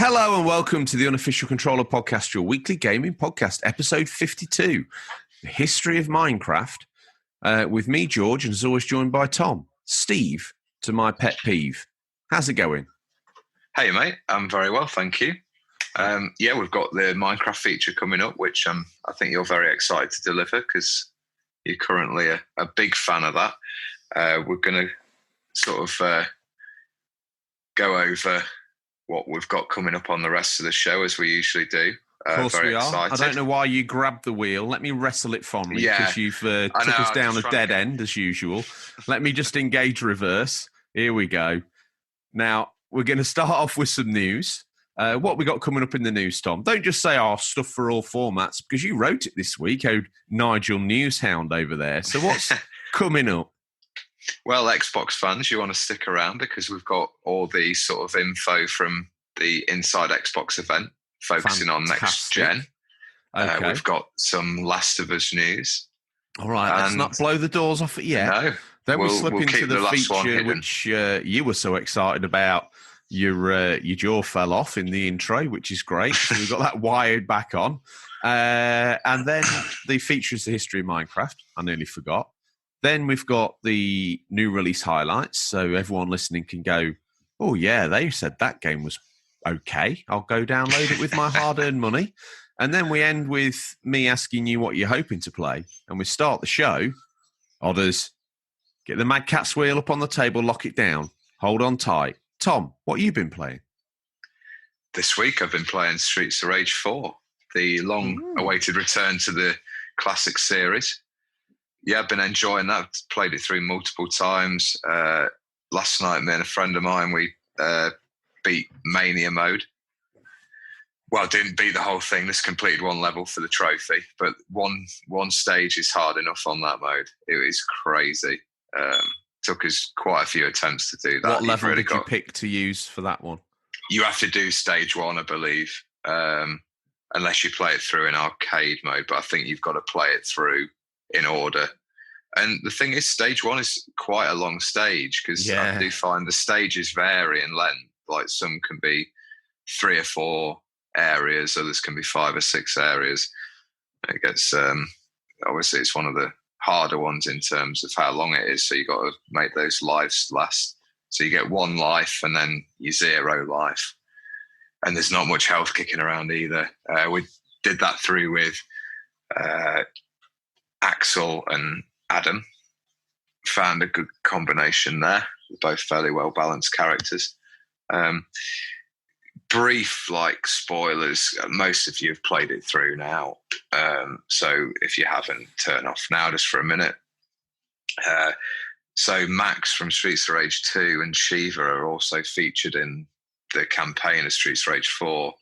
Hello and welcome to the Unofficial Controller Podcast, your weekly gaming podcast, episode 52, The History of Minecraft, with me, George, and as always joined by Tom. Steve, to my pet peeve. How's it going? Hey, mate. I'm very well, thank you. We've got the Minecraft feature coming up, which I think you're very excited to deliver because you're currently a big fan of that. We're going to sort of go over what we've got coming up on the rest of the show, as we usually do. Of course very we are. excited. I don't know why you grabbed the wheel. Let me wrestle it fondly because you've took us down a dead end, as usual. Let me just engage reverse. Here we go. Now, we're going to start off with some news. What we got coming up in the news, Tom? Don't just say, stuff for all formats, because you wrote it this week, Nigel Newshound over there. So what's coming up? Well, Xbox fans, you want to stick around because we've got all the sort of info from the Inside Xbox event focusing on next gen. Okay. We've got some Last of Us news. All right, let's not blow the doors off it yet. No. Then we'll slip into the feature which you were so excited about. Your jaw fell off in the intro, which is great. So we've got that wired back on. And then the feature is the history of Minecraft. I nearly forgot. Then we've got the new release highlights, so everyone listening can go, oh, yeah, they said that game was okay. I'll go download it with my hard-earned money. And then we end with me asking you what you're hoping to play. And we start the show. Odders, get the Mad Cat's wheel up on the table, lock it down, hold on tight. Tom, what have you been playing? This week I've been playing Streets of Rage 4, the long-awaited return to the classic series. Yeah, I've been enjoying that. I've played it through multiple times. Last night, me and a friend of mine, we beat Mania mode. Well, didn't beat the whole thing. Just completed one level for the trophy. But one stage is hard enough on that mode. It is crazy. Took us quite a few attempts to do that. What level did you pick to use for that one? You have to do stage 1, I believe, unless you play it through in arcade mode. But I think you've got to play it through in order. And the thing is, stage 1 is quite a long stage because I do find the stages vary in length. Like some can be 3 or 4 areas, others can be 5 or 6 areas. It gets obviously it's one of the harder ones in terms of how long it is, so you've got to make those lives last. So you get 1 life and then you 0 life, and there's not much health kicking around either. We did that through with Axel and Adam. Found a good combination there. They're both fairly well balanced characters. Brief spoilers, most of you have played it through now, so if you haven't, turn off now just for a minute. So Max from Streets of Rage 2 and Shiva are also featured in the campaign of Streets of Rage 4,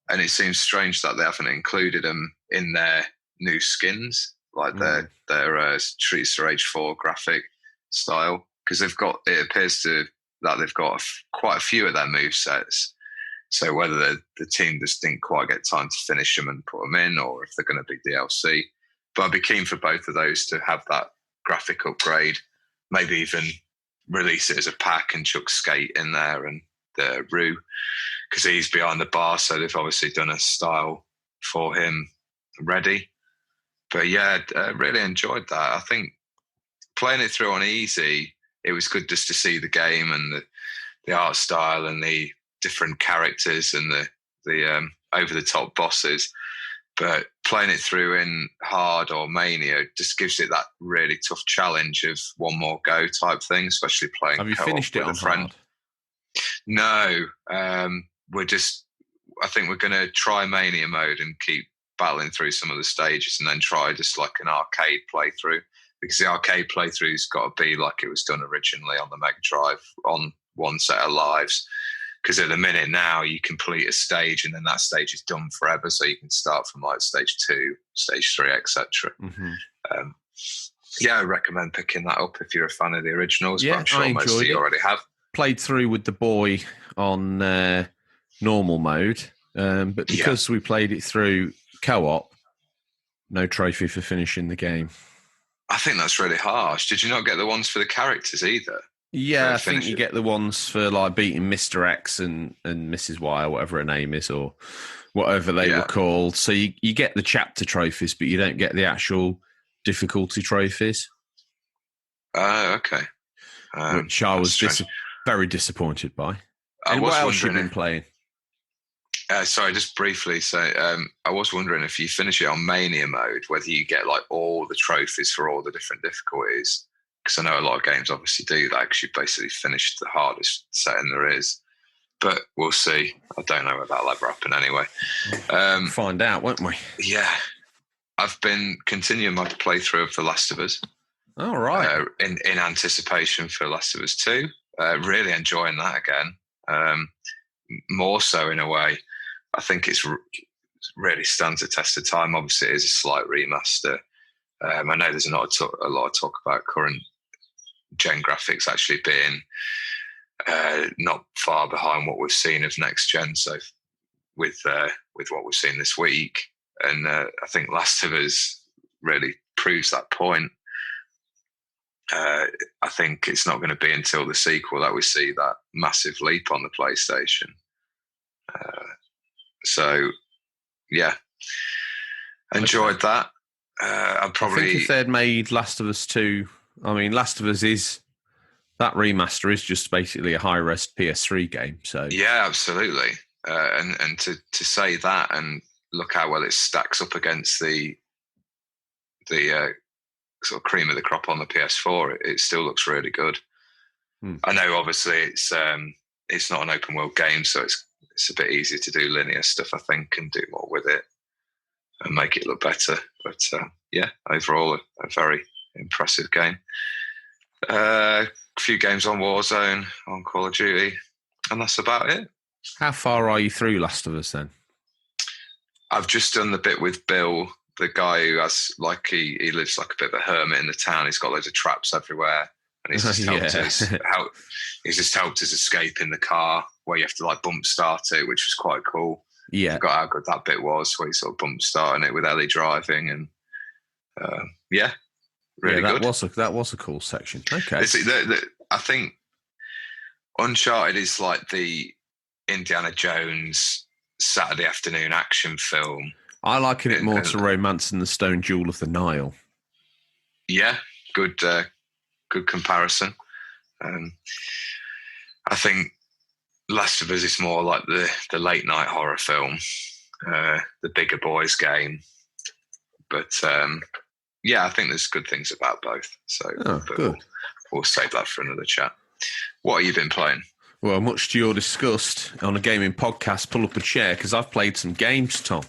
and it seems strange that they haven't included them in their new skins, like their Streets of Rage 4 graphic style, because it appears that they've got quite a few of their movesets. So whether the team just didn't quite get time to finish them and put them in, or if they're going to be DLC. But I'd be keen for both of those to have that graphic upgrade, maybe even release it as a pack and chuck Skate in there and the Rue, because he's behind the bar, so they've obviously done a style for him ready. But yeah, really enjoyed that. I think playing it through on easy, it was good just to see the game and the art style and the different characters and the over-the-top bosses. But playing it through in hard or mania just gives it that really tough challenge of one more go type thing, especially playing Have you finished it with a friend? No. I think we're going to try mania mode and keep battling through some of the stages and then try just like an arcade playthrough, because the arcade playthrough's got to be like it was done originally on the Mega Drive on one set of lives. Because at the minute now, you complete a stage and then that stage is done forever. So you can start from stage 2, stage 3, etc. Mm-hmm. I recommend picking that up if you're a fan of the originals. Yeah, but I'm sure most of you already have. Played through with the boy on normal mode. But because we played it through co-op, no trophy for finishing the game. I think that's really harsh. Did you not get the ones for the characters either? Yeah, I think you get the ones for like beating Mr. X and Mrs. Y or whatever her name is, or whatever they were called. So you get the chapter trophies, but you don't get the actual difficulty trophies. Oh, okay. Which I was very disappointed by. And what else have you been playing? Sorry, just briefly. So I was wondering if you finish it on Mania mode, whether you get like all the trophies for all the different difficulties. Because I know a lot of games obviously do that because you basically finished the hardest setting there is. But we'll see. I don't know whether that'll ever happen anyway. Find out, won't we? Yeah. I've been continuing my playthrough of The Last of Us. All right. In anticipation for Last of Us 2. Really enjoying that again. More so in a way. I think it's really stands the test of time. Obviously, it is a slight remaster. I know there's a lot of talk about current gen graphics actually being not far behind what we've seen of next gen. So with what we've seen this week, and I think Last of Us really proves that point. I think it's not going to be until the sequel that we see that massive leap on the PlayStation. So, yeah, enjoyed that. I think if they'd made Last of Us 2, I mean, Last of Us that remaster is just basically a high-res PS3 game. So yeah, absolutely. And to say that and look how well it stacks up against the sort of cream of the crop on the PS4, it still looks really good. I know, obviously, it's not an open world game, so it's a bit easier to do linear stuff, I think, and do more with it and make it look better. But yeah, overall, a very impressive game. A few games on Warzone, on Call of Duty, and that's about it. How far are you through Last of Us then? I've just done the bit with Bill, the guy who has he lives like a bit of a hermit in the town. He's got loads of traps everywhere, and he's just helped us escape in the car where you have to like bump start it, which was quite cool. Yeah, I forgot how good that bit was, where you sort of bump starting it with Ellie driving, and really good. That was a cool section. Okay, I think Uncharted is like the Indiana Jones Saturday afternoon action film. I liken it more to Romance in the Stone Jewel of the Nile. Yeah, good comparison. I think Last of Us is more like the late night horror film, the bigger boys game. But yeah, I think there's good things about both. So good. We'll save that for another chat. What have you been playing? Well, much to your disgust, on a gaming podcast, pull up a chair because I've played some games, Tom.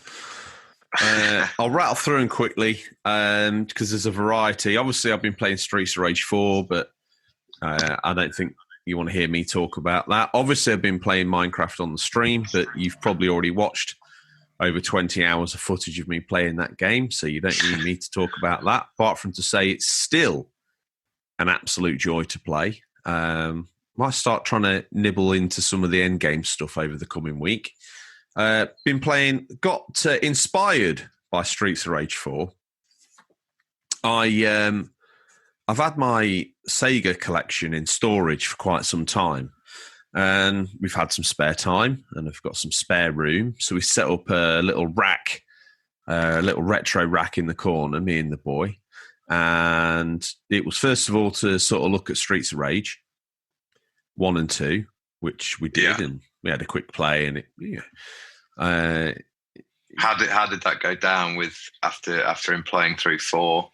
I'll rattle through them quickly because there's a variety. Obviously, I've been playing Streets of Rage 4, but I don't think you want to hear me talk about that. Obviously, I've been playing Minecraft on the stream, but you've probably already watched over 20 hours of footage of me playing that game, so you don't need me to talk about that, apart from to say it's still an absolute joy to play. Might start trying to nibble into some of the end game stuff over the coming week. Been playing, got inspired by Streets of Rage 4. I've had my Sega collection in storage for quite some time, and we've had some spare time, and I've got some spare room, so we set up a little rack, a little retro rack in the corner, me and the boy, and it was first of all to sort of look at Streets of Rage 1 and 2, which we did, and we had a quick play, and how did that go down with after him playing through 4?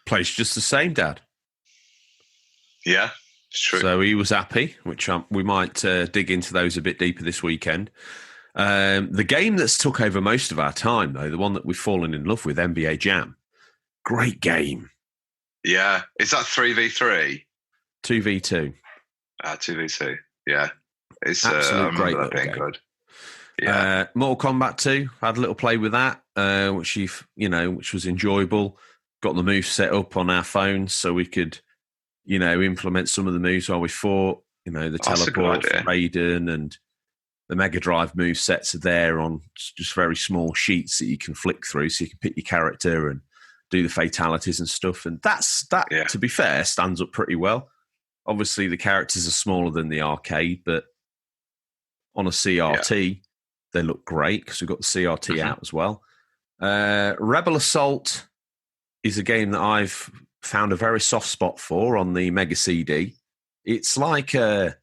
Plays just the same, Dad. Yeah, it's true. So he was happy, which we might dig into those a bit deeper this weekend. The game that's took over most of our time, though, the one that we've fallen in love with, NBA Jam. Great game. Yeah. Is that 3v3? 2v2. 2v2. Yeah. It's absolute great that being good. Yeah. Mortal Kombat 2, had a little play with that, which was enjoyable. Got the moves set up on our phones so we could, implement some of the moves while we fought. The teleport for Raiden, and the Mega Drive move sets are there on just very small sheets that you can flick through, so you can pick your character and do the fatalities and stuff. And that, to be fair, stands up pretty well. Obviously, the characters are smaller than the arcade, but on a CRT, they look great because we've got the CRT out as well. Rebel Assault is a game that I've found a very soft spot for on the Mega CD. It's like it's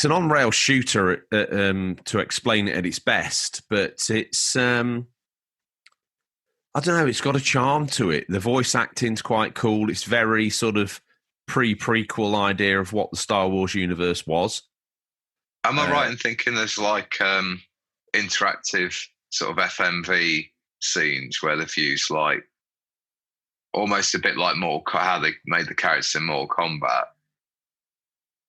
an on-rail shooter to explain it at its best, but it's I don't know, it's got a charm to it. The voice acting's quite cool. It's very sort of prequel idea of what the Star Wars universe was. Am I right in thinking there's like interactive sort of FMV scenes where they've used like almost a bit like how they made the characters in Mortal Kombat?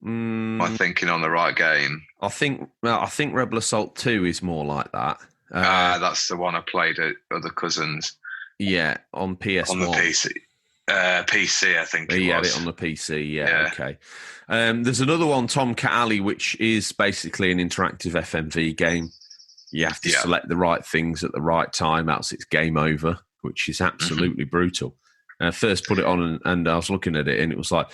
Am I thinking on the right game? I think Rebel Assault 2 is more like that. That's the one I played at other cousins. Yeah, on PS1. On the PC. PC, I think it was. He had it on the PC, yeah. Okay. There's another one, Tomcat Alley, which is basically an interactive FMV game. You have to select the right things at the right time, else it's game over, which is absolutely brutal. First put it on and I was looking at it and it was like,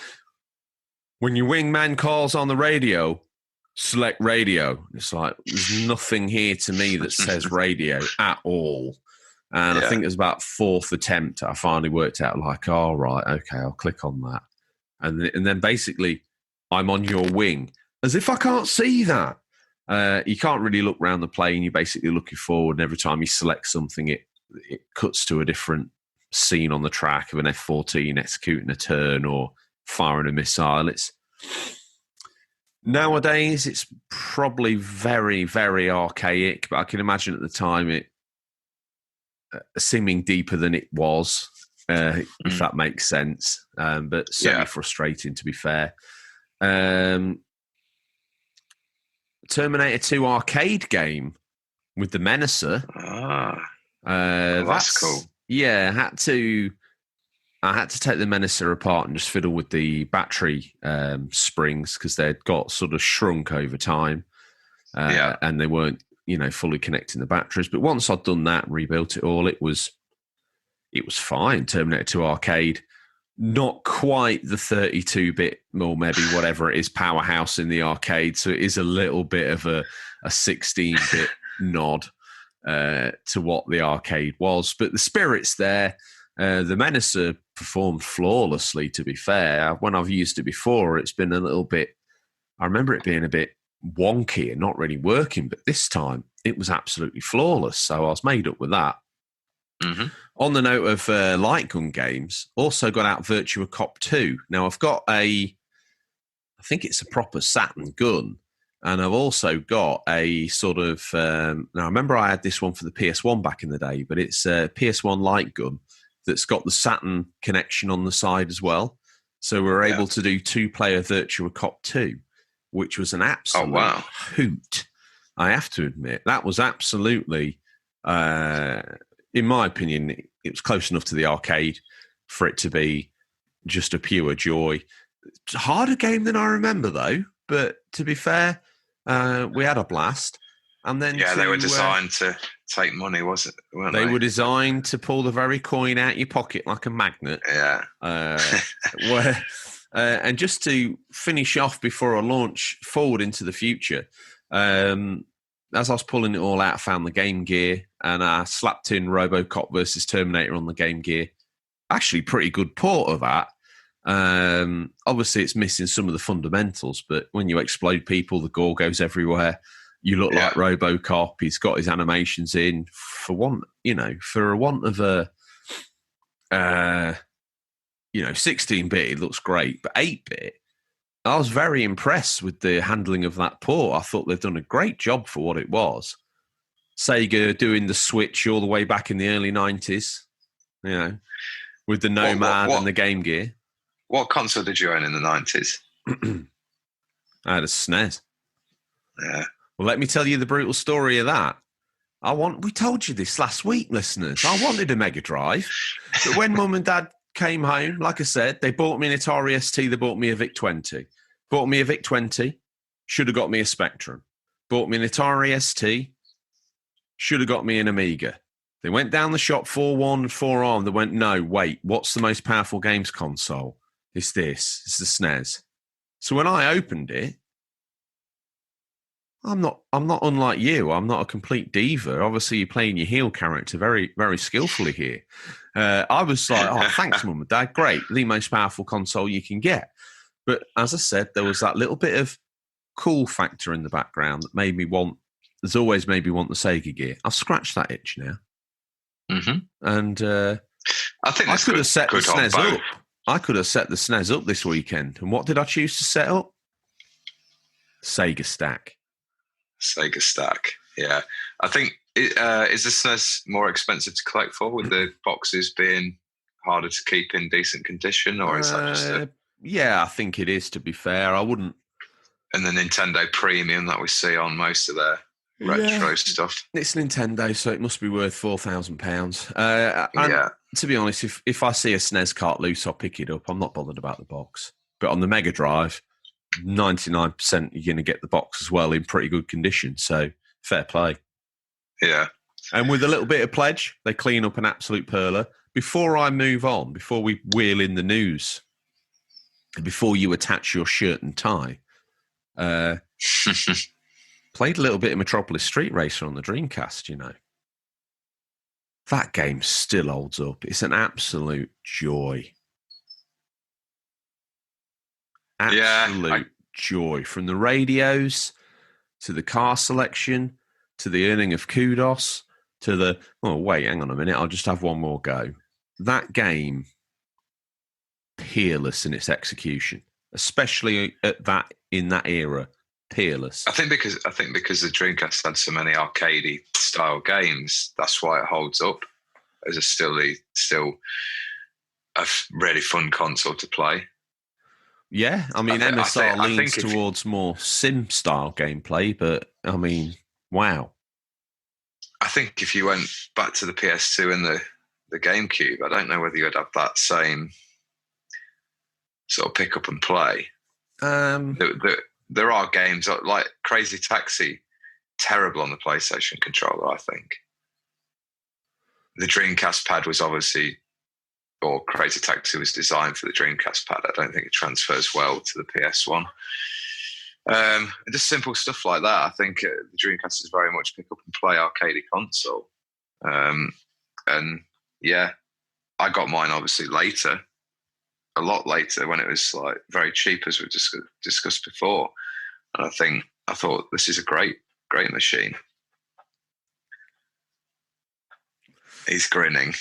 when your wingman calls on the radio, select radio. It's like, there's nothing here to me that says radio at all. And I think it was about fourth attempt I finally worked out like, oh, right, okay, I'll click on that. And then basically I'm on your wing. As if I can't see that. You can't really look around the plane. You're basically looking forward, and every time you select something, it cuts to a different scene on the track of an F-14 executing a turn or firing a missile. Nowadays, it's probably very, very archaic, but I can imagine at the time it seeming deeper than it was, if that makes sense. But certainly frustrating, to be fair. Terminator 2 arcade game with the Menacer. That's cool. Yeah, I had to take the Menacer apart and just fiddle with the battery springs because they'd got sort of shrunk over time, and they weren't, fully connecting the batteries. But once I'd done that and rebuilt it all, it was fine. Terminator 2 arcade, not quite the 32-bit or maybe whatever it is powerhouse in the arcade. So it is a little bit of a 16-bit nod to what the arcade was, but the spirit's there. The Menacer performed flawlessly, to be fair. When I've used it before, it's been a little bit, I remember it being a bit wonky and not really working, but this time it was absolutely flawless. So I was made up with that. On the note of light gun games, also got out Virtua Cop 2. Now I've got I think it's a proper Saturn gun, and I've also got a sort of, now I remember I had this one for the PS1 back in the day, but it's a PS1 light gun that's got the Saturn connection on the side as well. So we're able to do 2-player Virtua Cop 2, which was an absolute hoot. I have to admit, that was absolutely, in my opinion, it was close enough to the arcade for it to be just a pure joy. It's a harder game than I remember, though. But to be fair, we had a blast. And then they were designed to take money, weren't they? They were designed to pull the very coin out your pocket like a magnet. Yeah. And just to finish off before I launch forward into the future, as I was pulling it all out, I found the Game Gear and I slapped in RoboCop versus Terminator on the Game Gear. Actually, pretty good port of that. Obviously, it's missing some of the fundamentals, but when you explode people, the gore goes everywhere. You look like RoboCop. He's got his animations in. For a want of a 16-bit, it looks great, but 8-bit, I was very impressed with the handling of that port. I thought they've done a great job for what it was. Sega doing the switch all the way back in the early 90s, with the Nomad and the Game Gear. What console did you own in the 90s? I had a SNES. Yeah. Well, let me tell you the brutal story of that. We told you this last week, listeners. I wanted a Mega Drive, but when Mum and Dad came home, like I said, they bought me an Atari ST, they bought me a VIC-20. Bought me a VIC-20, should have got me a Spectrum. Bought me an Atari ST, should have got me an Amiga. They went down the shop, 4-1, 4-arm. They went, no, wait, what's the most powerful games console? It's this. It's the SNES. So when I opened it, I'm not unlike you. I'm not a complete diva. Obviously, you're playing your heel character very, very skillfully here. I was like, oh, thanks, Mum and Dad. Great. The most powerful console you can get. But as I said, there was that little bit of cool factor in the background that made me want, there's always made me want the Sega gear. I've scratched that itch now. Mm-hmm. And I think I could have set the SNES up. I could have set the SNES up this weekend. And what did I choose to set up? Sega Stack. Sega Stack, yeah. I think, is the SNES more expensive to collect for, with the boxes being harder to keep in decent condition, or is that just Yeah, I think it is, to be fair. I wouldn't... And the Nintendo Premium that we see on most of their retro stuff. It's Nintendo, so it must be worth £4,000. Yeah. To be honest, if I see a SNES cart loose, I'll pick it up. I'm not bothered about the box. But on the Mega Drive, 99% you're going to get the box as well in pretty good condition. So fair play. Yeah. And with a little bit of pledge, they clean up an absolute perler. Before I move on, before we wheel in the news, before you attach your shirt and tie, played a little bit of Metropolis Street Racer on the Dreamcast, you know. That game still holds up. It's an absolute joy. Absolute joy. From the radios, to the car selection, to the earning of kudos, to the, oh, wait, hang on a minute, I'll just have one more go. That game, peerless in its execution, especially in that era. Peerless. I think because the Dreamcast had so many arcadey style games, that's why it holds up as still a really fun console to play. Yeah, I mean, MSR leans towards more sim style gameplay, but I mean, wow. I think if you went back to the PS2 and the GameCube, I don't know whether you'd have that same sort of pick up and play. There are games like Crazy Taxi, terrible on the PlayStation controller, I think. The Dreamcast pad was obviously, or Crazy Taxi was designed for the Dreamcast pad. I don't think it transfers well to the PS1. Just simple stuff like that. I think the Dreamcast is very much pick up and play arcade console. And yeah, I got mine obviously later. A lot later, when it was like very cheap, as we discussed before. And I thought this is a great machine. He's grinning.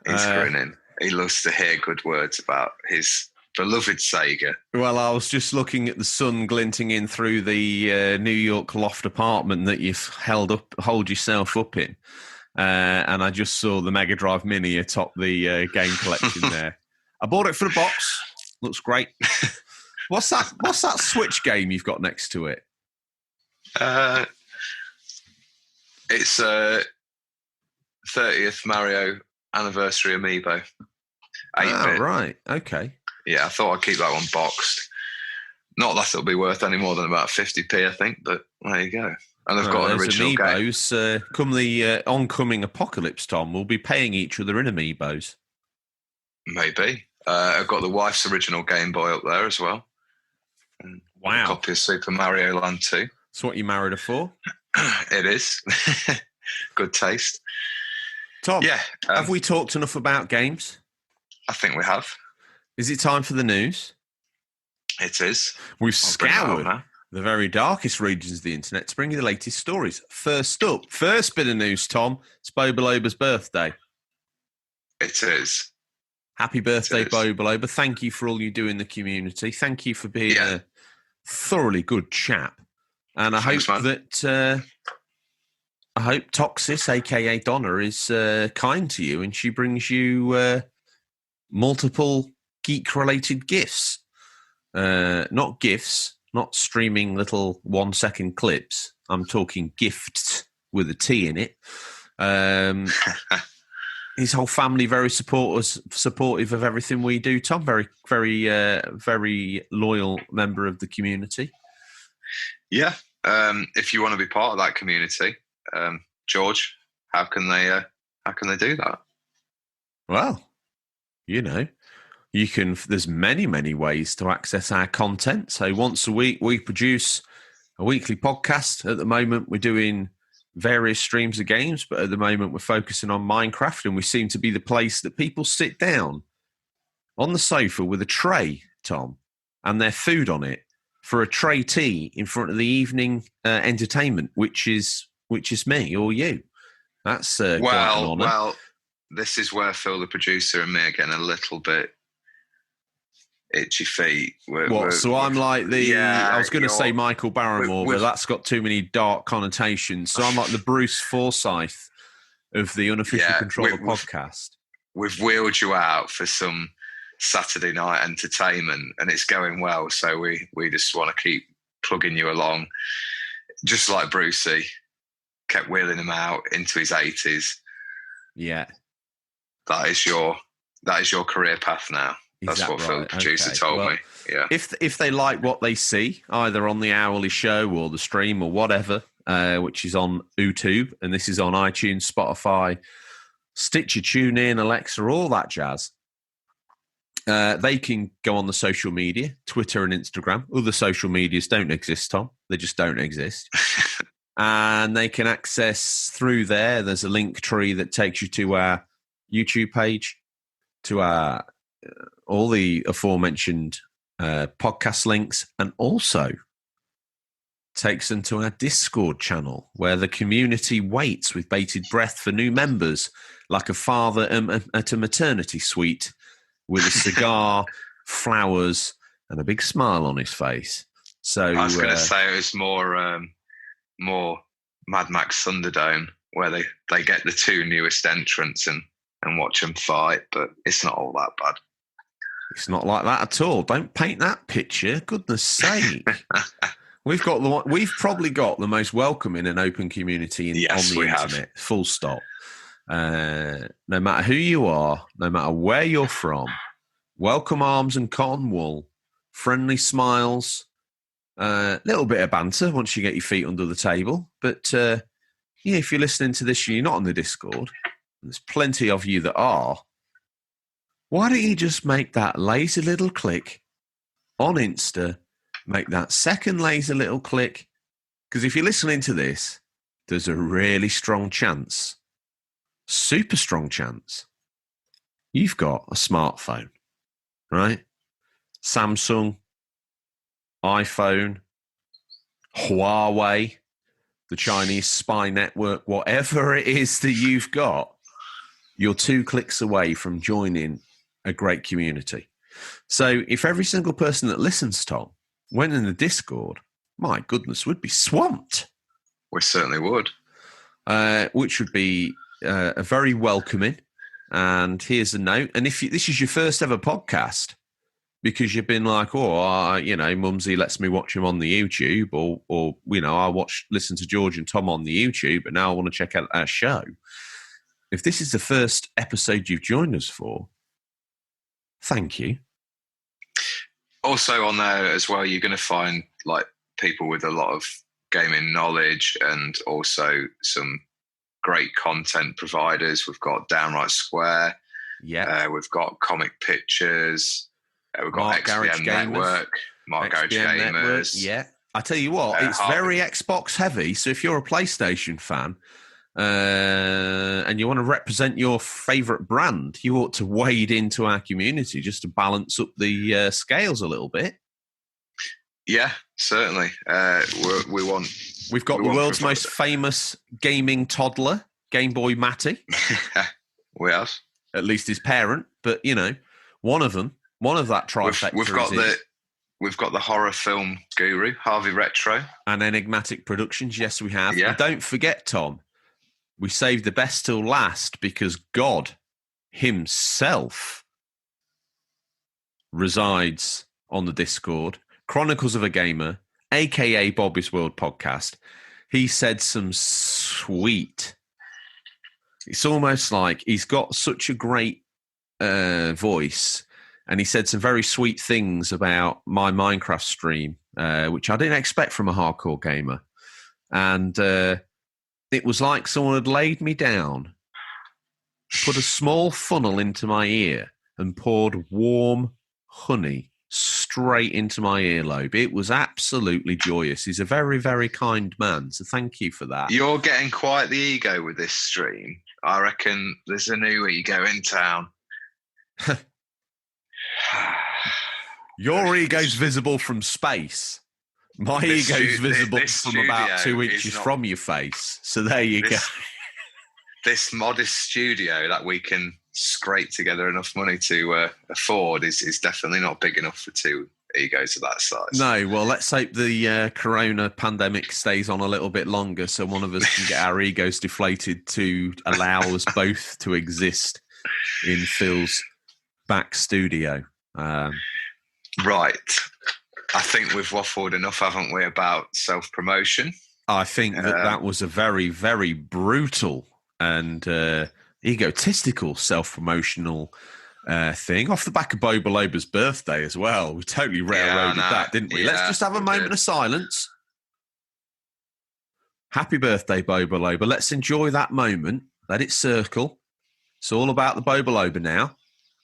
Grinning. He loves to hear good words about his beloved Sega. Well, I was just looking at the sun glinting in through the New York loft apartment that you've hold yourself up in, and I just saw the Mega Drive Mini atop the game collection there. I bought it for the box. Looks great. What's that Switch game you've got next to it? It's 30th Mario Anniversary Amiibo. 8-bit. Right. Okay. Yeah, I thought I'd keep that one boxed. Not that it'll be worth any more than about 50p, I think, but there you go. And I've got an original Amiibos, game. Come the oncoming apocalypse, Tom, we'll be paying each other in Amiibos. Maybe. I've got the wife's original Game Boy up there as well. Wow. A copy of Super Mario Land 2. That's what you married her for? It is. Good taste. Tom, have we talked enough about games? I think we have. Is it time for the news? It is. We've scoured the very darkest regions of the internet to bring you the latest stories. First bit of news, Tom. It's Boboloba's birthday. It is. Happy birthday, Boboloba. Thank you for all you do in the community. Thank you for being a thoroughly good chap. And I hope that Toxis, a.k.a. Donna, is kind to you and she brings you multiple geek-related gifts. Not gifts, not streaming little 1-second clips. I'm talking gifts with a T in it. His whole family very supportive of everything we do. Tom, very, very, very loyal member of the community. Yeah. If you want to be part of that community, George, how can they do that? Well, you There's many ways to access our content. So once a week, we produce a weekly podcast. At the moment, we're doing various streams of games, but at the moment, we're focusing on Minecraft, and we seem to be the place that people sit down on the sofa with a tray, Tom, and their food on it for a tray tea in front of the evening entertainment, which is me or you. That's quite an honour. Well, this is where Phil, the producer, and me are getting a little bit itchy feet. I'm like I was going to say Michael Barrymore, but that's got too many dark connotations. So I'm like the Bruce Forsyth of the Unofficial Controller podcast. We've wheeled you out for some Saturday night entertainment, and it's going well. So we just want to keep plugging you along, just like Brucey kept wheeling him out into his 80s. Yeah, that is your career path now. That's what Phil, the producer, told me. Yeah. If they like what they see, either on the hourly show or the stream or whatever, which is on YouTube, and this is on iTunes, Spotify, Stitcher, TuneIn, Alexa, all that jazz. They can go on the social media, Twitter and Instagram. Other social medias don't exist, Tom. They just don't exist. And they can access through there. There's a link tree that takes you to our YouTube page, to our all the aforementioned podcast links, and also takes them to our Discord channel, where the community waits with bated breath for new members, like a father at a maternity suite with a cigar, flowers, and a big smile on his face. So I was going to say it was more Mad Max Thunderdome, where they get the two newest entrants and watch them fight, but it's not all that bad. It's not like that at all. Don't paint that picture. Goodness sake. We've probably got the most welcoming and open community on the internet. Have. Full stop. No matter who you are, no matter where you're from, welcome arms and cotton wool, friendly smiles, a little bit of banter once you get your feet under the table. But if you're listening to this and you're not on the Discord, there's plenty of you that are. Why don't you just make that lazy little click on Insta, make that second lazy little click? Because if you're listening to this, there's a really strong chance, super strong chance, you've got a smartphone, right? Samsung, iPhone, Huawei, the Chinese spy network, whatever it is that you've got, you're 2 clicks away from joining a great community. So if every single person that listens, Tom, went in the Discord, my goodness, we'd be swamped. We certainly would. Which would be a very welcoming. And here's a note. And if this is your first ever podcast, because you've been like, Mumsy lets me watch him on the YouTube, or I listen to George and Tom on the YouTube, but now I want to check out our show. If this is the first episode you've joined us for, thank you. Also on there as well, you're going to find like people with a lot of gaming knowledge and also some great content providers. We've got Downright Square. Yeah. We've got Comic Pictures. We've got XBN Network. Mark Garage Gamers. Yeah. I tell you what, it's very Xbox heavy. So if you're a PlayStation fan, and you want to represent your favourite brand, you ought to wade into our community just to balance up the scales a little bit. Yeah, certainly. We've got the world's most famous gaming toddler, Game Boy Matty. We have. At least his parent, but one of that trifecta. We've got the horror film guru, Harvey Retro. And Enigmatic Productions, yes, we have. Yeah. And don't forget, Tom, we saved the best till last because God himself resides on the Discord. Chronicles of a Gamer, a.k.a. Bobby's World Podcast. He said some sweet... It's almost like he's got such a great voice, and he said some very sweet things about my Minecraft stream, which I didn't expect from a hardcore gamer. And... it was like someone had laid me down, put a small funnel into my ear, and poured warm honey straight into my earlobe. It was absolutely joyous. He's a very, very kind man, so thank you for that. You're getting quite the ego with this stream. I reckon there's a new ego in town. Your ego's visible from space. My ego's visible from about 2 inches from your face. So there you go. This modest studio that we can scrape together enough money to afford is definitely not big enough for two egos of that size. No, well, let's hope the corona pandemic stays on a little bit longer so one of us can get our egos deflated to allow us both to exist in Phil's back studio. Right. I think we've waffled enough, haven't we, about self-promotion? I think that was a very, very brutal and egotistical self-promotional thing off the back of Bo Baloba's birthday as well. We totally railroaded that, didn't we? Let's just have a moment of silence. Happy birthday, Bo Baloba. Let's enjoy that moment. Let it circle. It's all about the Bo Baloba now.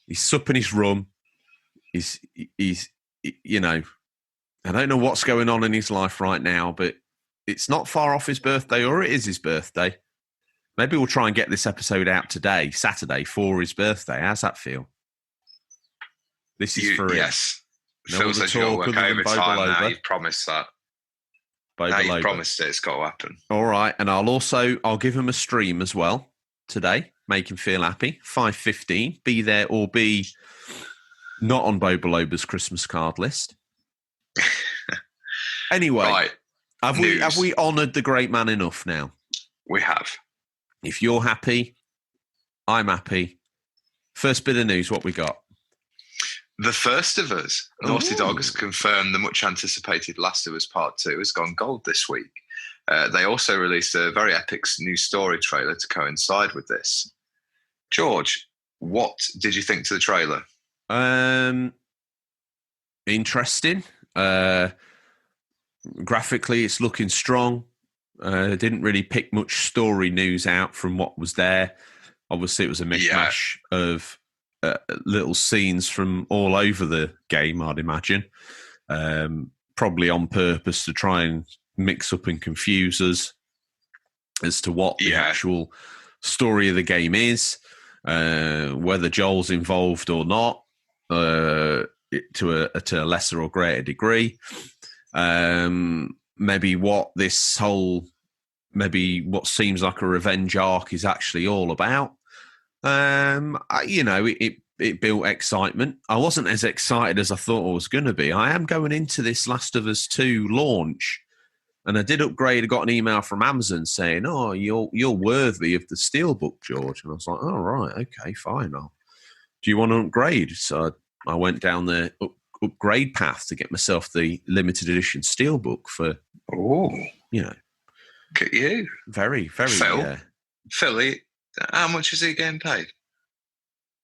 He's supping his rum. He's, you know, I don't know what's going on in his life right now, but it's not far off his birthday, or it is his birthday. Maybe we'll try and get this episode out today, Saturday, for his birthday. How's that feel? This is for him. Yes. Phil says you'll work overtime now. You've promised that. Now you've promised it. It's got to happen. All right. And I'll give him a stream as well today. Make him feel happy. 5:15. Be there or be not on Bo Baloba's Christmas card list. Anyway, right. Have we honoured the great man enough now? We have. If you're happy, I'm happy. First bit of news, what we got? The First of Us. Naughty Dog has confirmed the much-anticipated Last of Us Part 2 has gone gold this week. They also released a very epic new story trailer to coincide with this. George, what did you think to the trailer? Interesting. Graphically, it's looking strong. Didn't really pick much story news out from what was there. Obviously, it was a mishmash of little scenes from all over the game, I'd imagine. Probably on purpose to try and mix up and confuse us as to what the actual story of the game is, whether Joel's involved or not, to a lesser or greater degree. Maybe what what seems like a revenge arc is actually all about. It built excitement. I wasn't as excited as I thought I was going to be. I am going into this Last of Us 2 launch, and I did upgrade. I got an email from Amazon saying, "Oh, you're worthy of the Steelbook, George." And I was like, "Oh, right, okay, fine. Do you want to upgrade?" So I went down the upgrade path to get myself the limited edition Steelbook for, look at you. Very, very. Phil, how much is he getting paid?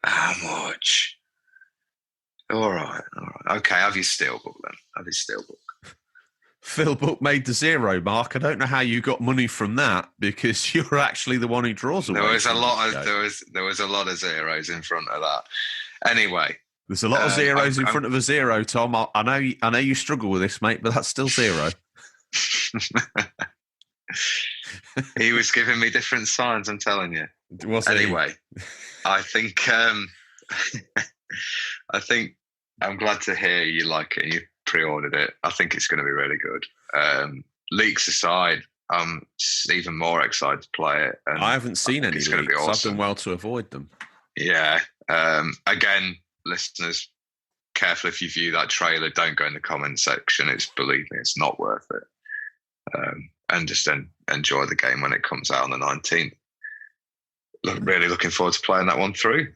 How much? All right. Okay, have your Steelbook then. Have your Steelbook. Philbook made the zero mark. I don't know how you got money from that, because you're actually the one who draws away. There was a lot of zeros in front of that. Anyway. There's a lot of zeros in front of a zero, Tom. I know you struggle with this, mate, but that's still zero. He was giving me different signs, I'm telling you. Anyway, I think I'm glad to hear you like it. You pre-ordered it. I think it's going to be really good. Leaks aside, I'm even more excited to play it. And I haven't seen any leaks. Awesome. I've done well to avoid them. Yeah. Again, listeners, careful if you view that trailer. Don't go in the comment section. Believe me, it's not worth it. And just enjoy the game when it comes out on the 19th. Really looking forward to playing that one through.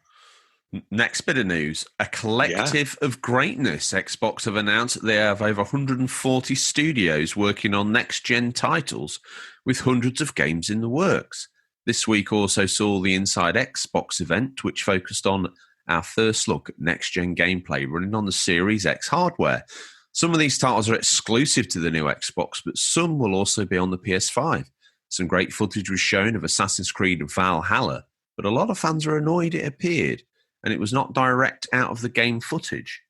Next bit of news. A collective of greatness. Xbox have announced they have over 140 studios working on next-gen titles with hundreds of games in the works. This week also saw the Inside Xbox event, which focused on our first look at next-gen gameplay running on the Series X hardware. Some of these titles are exclusive to the new Xbox, but some will also be on the PS5. Some great footage was shown of Assassin's Creed Valhalla, but a lot of fans are annoyed it appeared and it was not direct out of the game footage.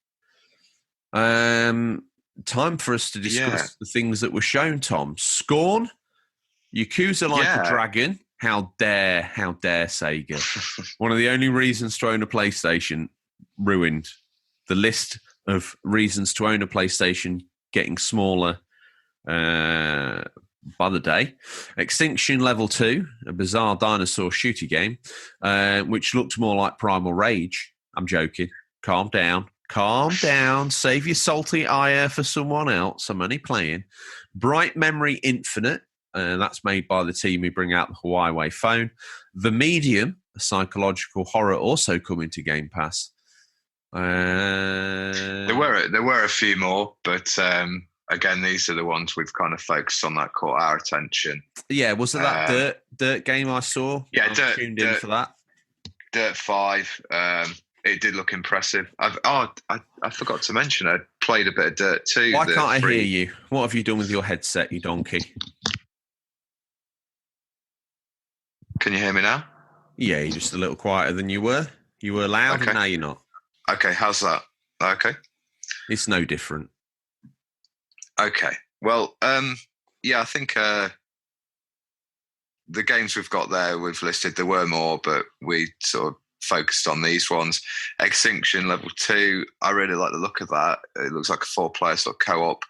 Time for us to discuss the things that were shown, Tom. Scorn, Yakuza Like a Dragon. How dare Sega? One of the only reasons to own a PlayStation ruined. The list of reasons to own a PlayStation getting smaller by the day. Extinction Level 2, a bizarre dinosaur shooter game, which looked more like Primal Rage. I'm joking. Calm down. Save your salty ire for someone else. I'm only playing. Bright Memory Infinite. That's made by the team who bring out the Huawei phone. The Medium, a psychological horror, also coming to Game Pass. There were a few more, but again, these are the ones we've kind of focused on that caught our attention. Yeah, was it that Dirt game I saw? Yeah, I tuned in for that. Dirt 5. It did look impressive. I forgot to mention I played a bit of Dirt 2. Why can't I hear you? What have you done with your headset, you donkey? Can you hear me now? Yeah, you're just a little quieter than you were. You were loud, and now you're not. Okay, how's that? Okay. It's no different. Okay. Well, I think the games we've got there, we've listed, there were more, but we sort of focused on these ones. Extinction Level 2, I really like the look of that. It looks like a 4-player sort of co-op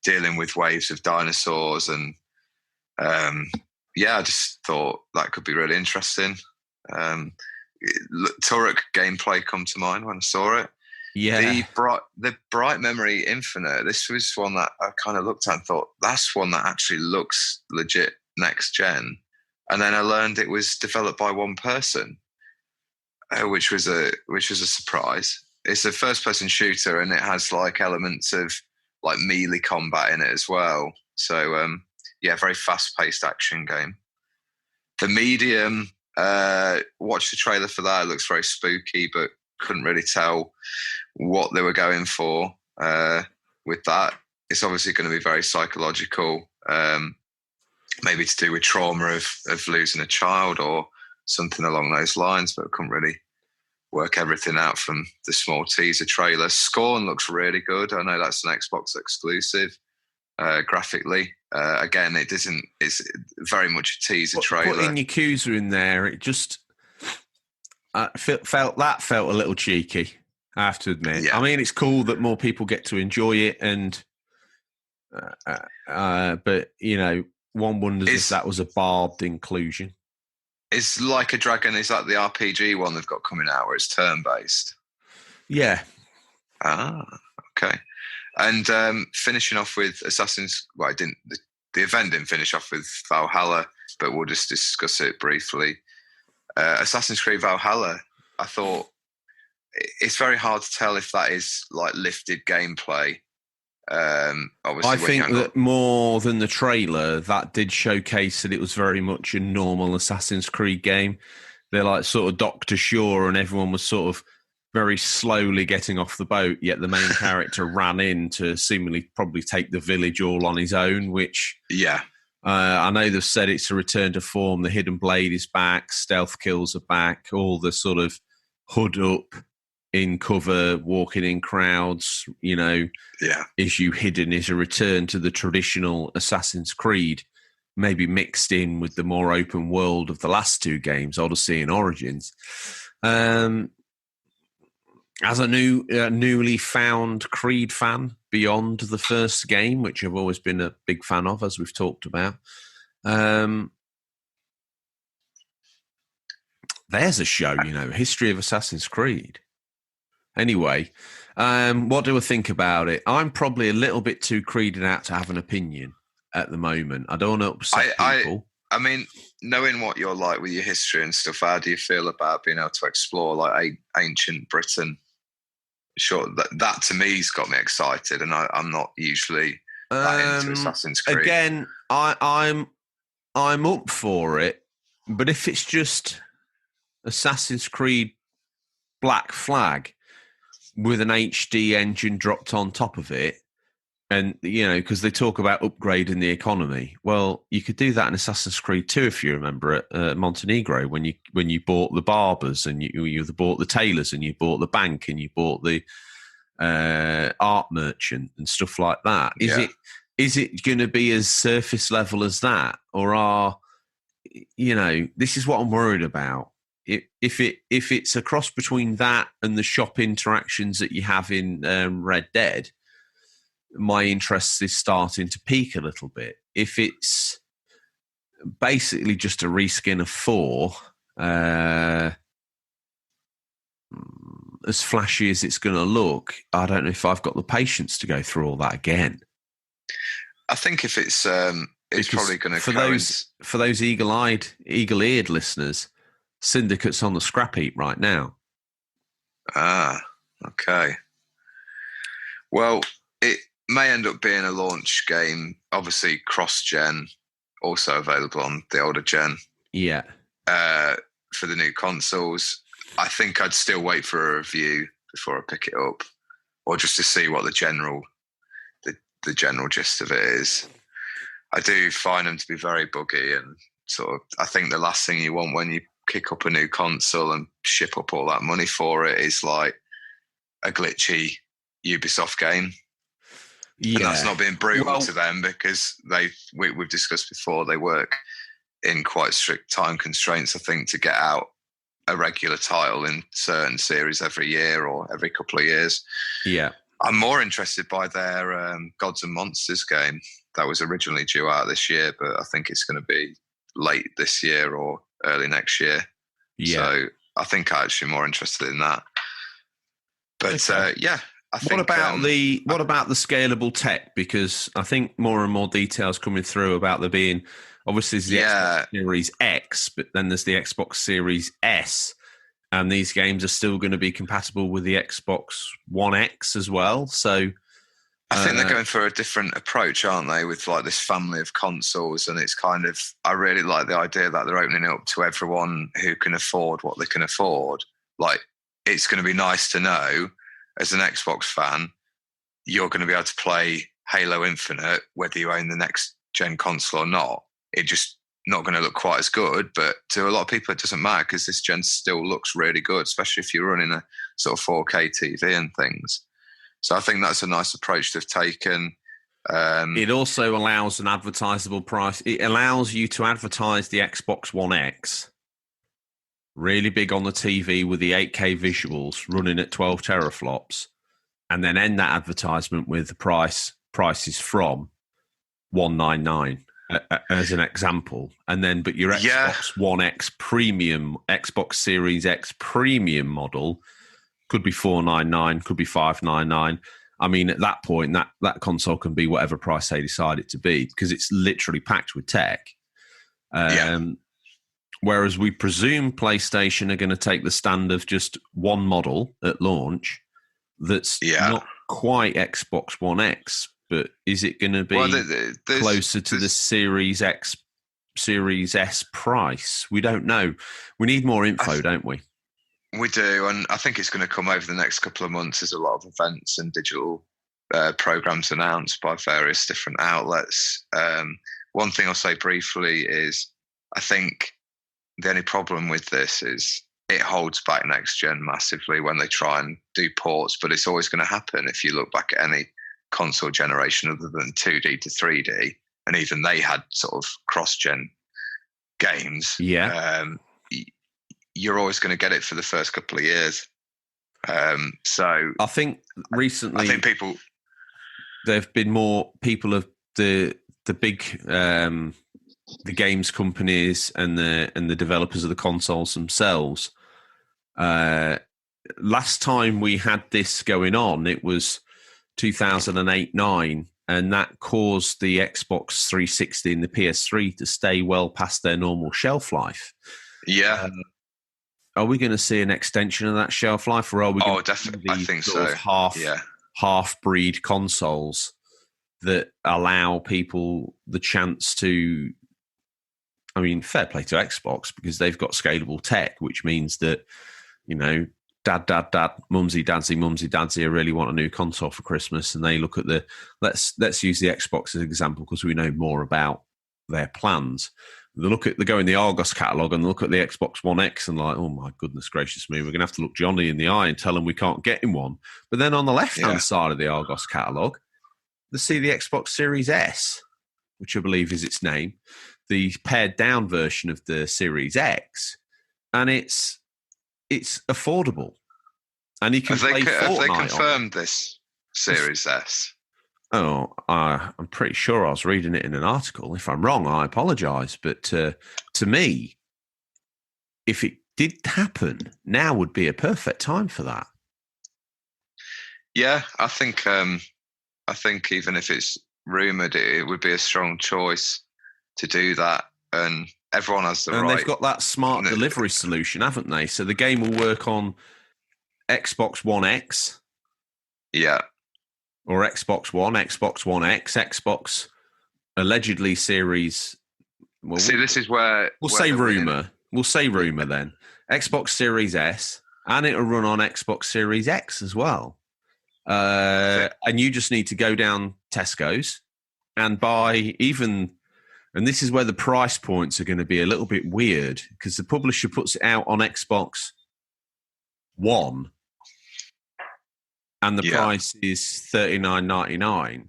dealing with waves of dinosaurs, and I just thought that could be really interesting. Turok gameplay come to mind when I saw it. Yeah. The Bright Memory Infinite, this was one that I kind of looked at and thought, that's one that actually looks legit next gen. And then I learned it was developed by one person, which was a surprise. It's a first-person shooter, and it has like elements of like melee combat in it as well. So very fast-paced action game. The Medium, watched the trailer for that. It looks very spooky, but couldn't really tell what they were going for with that. It's obviously going to be very psychological, maybe to do with trauma of losing a child or something along those lines, but I couldn't really work everything out from the small teaser trailer. Scorn looks really good. I know that's an Xbox exclusive graphically. Again, it's very much a teaser trailer. Putting Yakuza in there, it just felt a little cheeky, I have to admit. Yeah. I mean, it's cool that more people get to enjoy it, and but one wonders if that was a barbed inclusion. It's Like a Dragon. Is that the RPG one they've got coming out where it's turn-based? Yeah. Okay. And finishing off with Assassin's... Well, the event didn't finish off with Valhalla, but we'll just discuss it briefly. Assassin's Creed Valhalla, I thought it's very hard to tell if that is like lifted gameplay. Obviously, I think that more than the trailer, that did showcase that it was very much a normal Assassin's Creed game. They're like sort of Dr. Shaw, and everyone was sort of very slowly getting off the boat, yet the main character ran in to seemingly probably take the village all on his own, which... Yeah. I know they've said it's a return to form. The Hidden Blade is back. Stealth kills are back. All the sort of hood up, in cover, walking in crowds, issue hidden is a return to the traditional Assassin's Creed, maybe mixed in with the more open world of the last two games, Odyssey and Origins. As a newly found Creed fan, beyond the first game, which I've always been a big fan of, as we've talked about, there's a show, History of Assassin's Creed. Anyway, what do I think about it? I'm probably a little bit too creeded out to have an opinion at the moment. I don't want to upset people. I mean, knowing what you're like with your history and stuff, how do you feel about being able to explore like ancient Britain? Sure, that to me's got me excited, and I'm not usually that into Assassin's Creed. Again, I'm up for it, but if it's just Assassin's Creed Black Flag with an HD engine dropped on top of it, And, because they talk about upgrading the economy. Well, you could do that in Assassin's Creed 2, if you remember, at Montenegro, when you bought the barbers and you bought the tailors and you bought the bank and you bought the art merchant and stuff like that. Is it going to be as surface level as that? Or this is what I'm worried about. If it's a cross between that and the shop interactions that you have in Red Dead, my interest is starting to peak a little bit. If it's basically just a reskin of 4, as flashy as it's going to look, I don't know if I've got the patience to go through all that again. I think if it's probably going to for those eagle-eared listeners, Syndicate's on the scrap heap right now. Ah, okay. Well, it may end up being a launch game, obviously cross-gen, also available on the older gen. Yeah. For the new consoles. I think I'd still wait for a review before I pick it up, or just to see what the general gist of it is. I do find them to be very buggy, and sort of, I think the last thing you want when you kick up a new console and ship up all that money for it is like a glitchy Ubisoft game. Yeah. And that's not being brutal to them, because we've discussed before, they work in quite strict time constraints, I think, to get out a regular title in certain series every year or every couple of years. Yeah. I'm more interested by their Gods and Monsters game that was originally due out this year, but I think it's going to be late this year or early next year. Yeah. So I think I'm actually more interested in that. But yeah. I think, what about the scalable tech? Because I think more and more details coming through about there being, obviously there's the Xbox Series X, but then there's the Xbox Series S, and these games are still going to be compatible with the Xbox One X as well. So I think they're going for a different approach, aren't they, with like this family of consoles? And it's kind of, I really like the idea that they're opening it up to everyone who can afford what they can afford. Like, it's going to be nice to know, as an Xbox fan, you're going to be able to play Halo Infinite, whether you own the next gen console or not. It's just not going to look quite as good, but to a lot of people it doesn't matter, because this gen still looks really good, especially if you're running a sort of 4K TV and things. So I think that's a nice approach they've taken. It also allows an advertisable price. It allows you to advertise the Xbox One X, really big on the TV with the 8K visuals running at 12 teraflops, and then end that advertisement with the prices from $199 as an example. And then, but your Xbox One X premium, Xbox Series X premium model could be $499, could be $599. I mean, at that point, that console can be whatever price they decide it to be, because it's literally packed with tech. Whereas we presume PlayStation are going to take the stand of just one model at launch that's not quite Xbox One X, but is it going to be closer to the Series X, Series S price? We don't know. We need more info, don't we? We do, and I think it's going to come over the next couple of months. There's a lot of events and digital programs announced by various different outlets. One thing I'll say briefly is, I think the only problem with this is it holds back next gen massively when they try and do ports, but it's always going to happen if you look back at any console generation other than 2D to 3D, and even they had sort of cross-gen games. You're always going to get it for the first couple of years. So I think recently, there have been more people of the big the games companies and the developers of the consoles themselves. Last time we had this going on, it was 2008-9, and that caused the Xbox 360 and the PS3 to stay well past their normal shelf life. Are we going to see an extension of that shelf life, or are we going to see I think so. half-breed consoles that allow people the chance to, I mean, fair play to Xbox, because they've got scalable tech, which means that, dad, mumsy, dadsy, I really want a new console for Christmas, and they look at let's use the Xbox as an example because we know more about their plans. They go in the Argos catalogue and look at the Xbox One X and like, oh my goodness gracious me, we're going to have to look Johnny in the eye and tell him we can't get him one. But then on the left-hand side of the Argos catalogue, they see the Xbox Series S, which I believe is its name, the pared-down version of the Series X, and it's affordable. And you can play Fortnite. Have they confirmed this Series S? Oh, I'm pretty sure I was reading it in an article. If I'm wrong, I apologise. But to me, if it did happen, now would be a perfect time for that. Yeah, I think even if it's rumoured, it would be a strong choice to do that. And everyone has the right. And they've got that smart delivery solution, haven't they? So the game will work on Xbox One X. Yeah. Or Xbox One, Xbox One X, Xbox allegedly Series. Well, see, this is where we'll say rumor. We'll say rumor then. Xbox Series S, and it'll run on Xbox Series X as well. And you just need to go down Tesco's and buy even. And this is where the price points are going to be a little bit weird because the publisher puts it out on Xbox One. And the price is $39.99.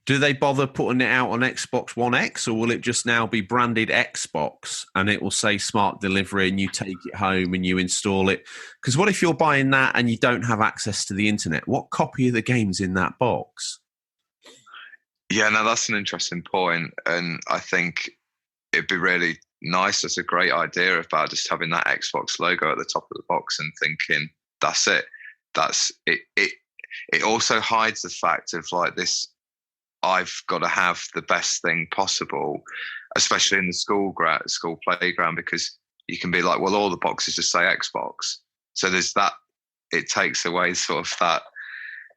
Do they bother putting it out on Xbox One X, or will it just now be branded Xbox and it will say smart delivery and you take it home and you install it? Because what if you're buying that and you don't have access to the internet? What copy of the game's in that box? Yeah, no, that's an interesting point. And I think it'd be really nice. It's a great idea about just having that Xbox logo at the top of the box and thinking, that's it. That's it. It also hides the fact of like this. I've got to have the best thing possible, especially in the school playground, because you can be like, well, all the boxes just say Xbox. So there's that. It takes away sort of that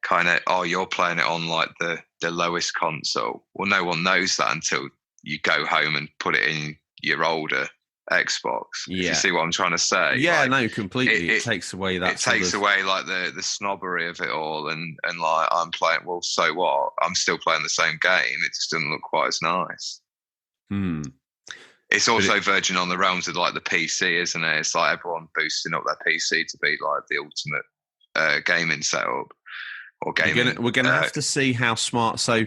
kind of, oh, you're playing it on like the lowest console. Well, no one knows that until you go home and put it in your older Xbox. Yeah. You see what I'm trying to say? Yeah, like, no, completely. It takes away that. It takes away like the snobbery of it all, and like I'm playing. Well, so what? I'm still playing the same game. It just doesn't look quite as nice. It's also verging on the realms of like the PC, isn't it? It's like everyone boosting up their PC to be like the ultimate gaming setup or gaming. We're gonna have to see how smart. So,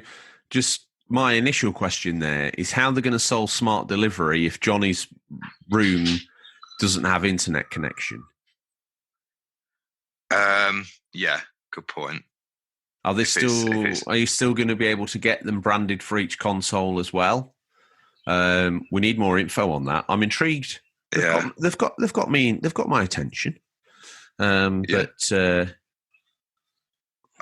just. My initial question there is how they're going to solve smart delivery if Johnny's room doesn't have internet connection. Yeah, good point. Are you still going to be able to get them branded for each console as well? We need more info on that. I'm intrigued. They've got my attention. But I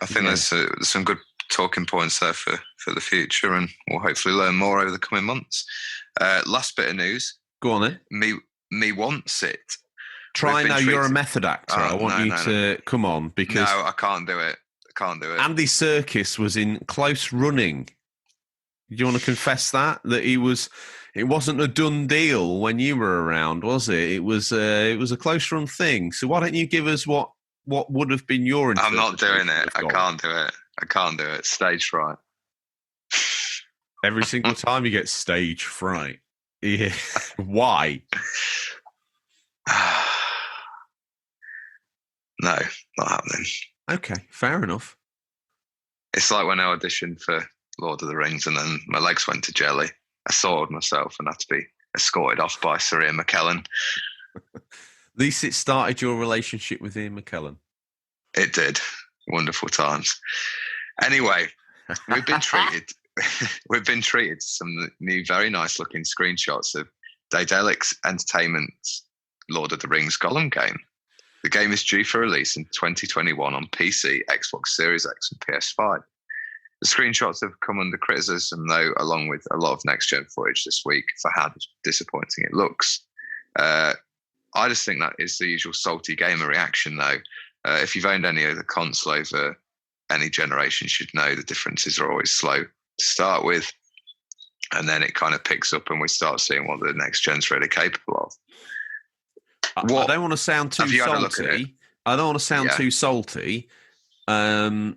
think there's some good talking points there for the future, and we'll hopefully learn more over the coming months. Last bit of news. Go on then. Me wants it. You're a method actor. I want you to come on because no, I can't do it. Andy Serkis was in close running. Do you want to confess that it wasn't a done deal when you were around, was it? It was a close run thing. So why don't you give us what would have been your interpretation? I'm not doing it. I can't do it. Stage fright. Every single time you get stage fright. Yeah. Why? No, not happening. Okay, fair enough. It's like when I auditioned for Lord of the Rings and then my legs went to jelly. I sawed myself and had to be escorted off by Sir Ian McKellen. At least it started your relationship with Ian McKellen. It did. Wonderful times. Anyway, we've been treated to some new, very nice looking screenshots of Daedalic Entertainment's Lord of the Rings Gollum game. The game is due for release in 2021 on PC, Xbox Series X, and PS5. The screenshots have come under criticism, though, along with a lot of next-gen footage this week for how disappointing it looks. I just think that is the usual salty gamer reaction, though. If you've owned any of the console over any generation, you should know the differences are always slow to start with. And then it kind of picks up and we start seeing what the next gen's really capable of. I don't want to sound too salty, I don't want to sound too salty, but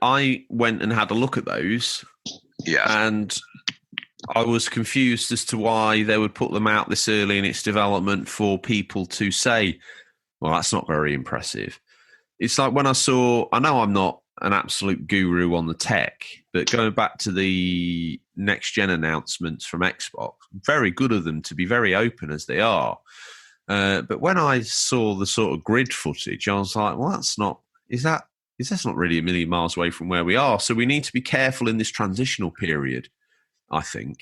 I went and had a look at those. Yeah. And I was confused as to why they would put them out this early in its development for people to say, well, that's not very impressive. It's like when I know I'm not an absolute guru on the tech, but going back to the next-gen announcements from Xbox, very good of them to be very open as they are. But when I saw the sort of grid footage, I was like, well, that's not really a million miles away from where we are. So we need to be careful in this transitional period, I think.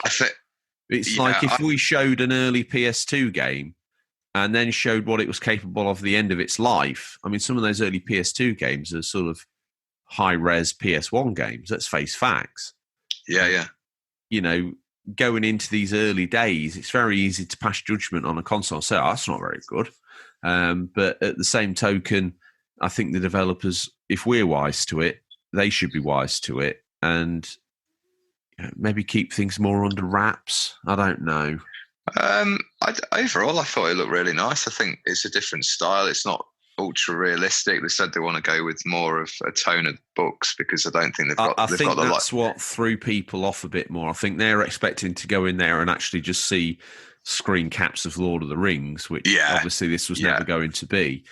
It's like if we showed an early PS2 game and then showed what it was capable of at the end of its life. I mean, some of those early PS2 games are sort of high-res PS1 games. Let's face facts. Yeah. You know, going into these early days, it's very easy to pass judgment on a console and say, oh, that's not very good. But at the same token, I think the developers, if we're wise to it, they should be wise to it and maybe keep things more under wraps. I don't know. Overall, I thought it looked really nice. I think it's a different style. It's not ultra realistic. They said they want to go with more of a tone of books because I don't think they've got. I think that's what threw people off a bit more. I think they're expecting to go in there and actually just see screen caps of Lord of the Rings, which obviously this was never going to be.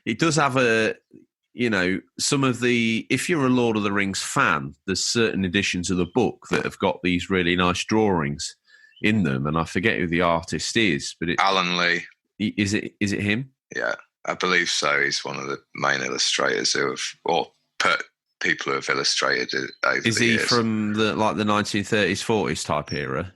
It does have some of the. If you're a Lord of the Rings fan, there's certain editions of the book that have got these really nice drawings in them, and I forget who the artist is, but Alan Lee. Is it him? Yeah, I believe so. He's one of the main illustrators people who have illustrated it over the years. Is he from the 1930s, 40s type era?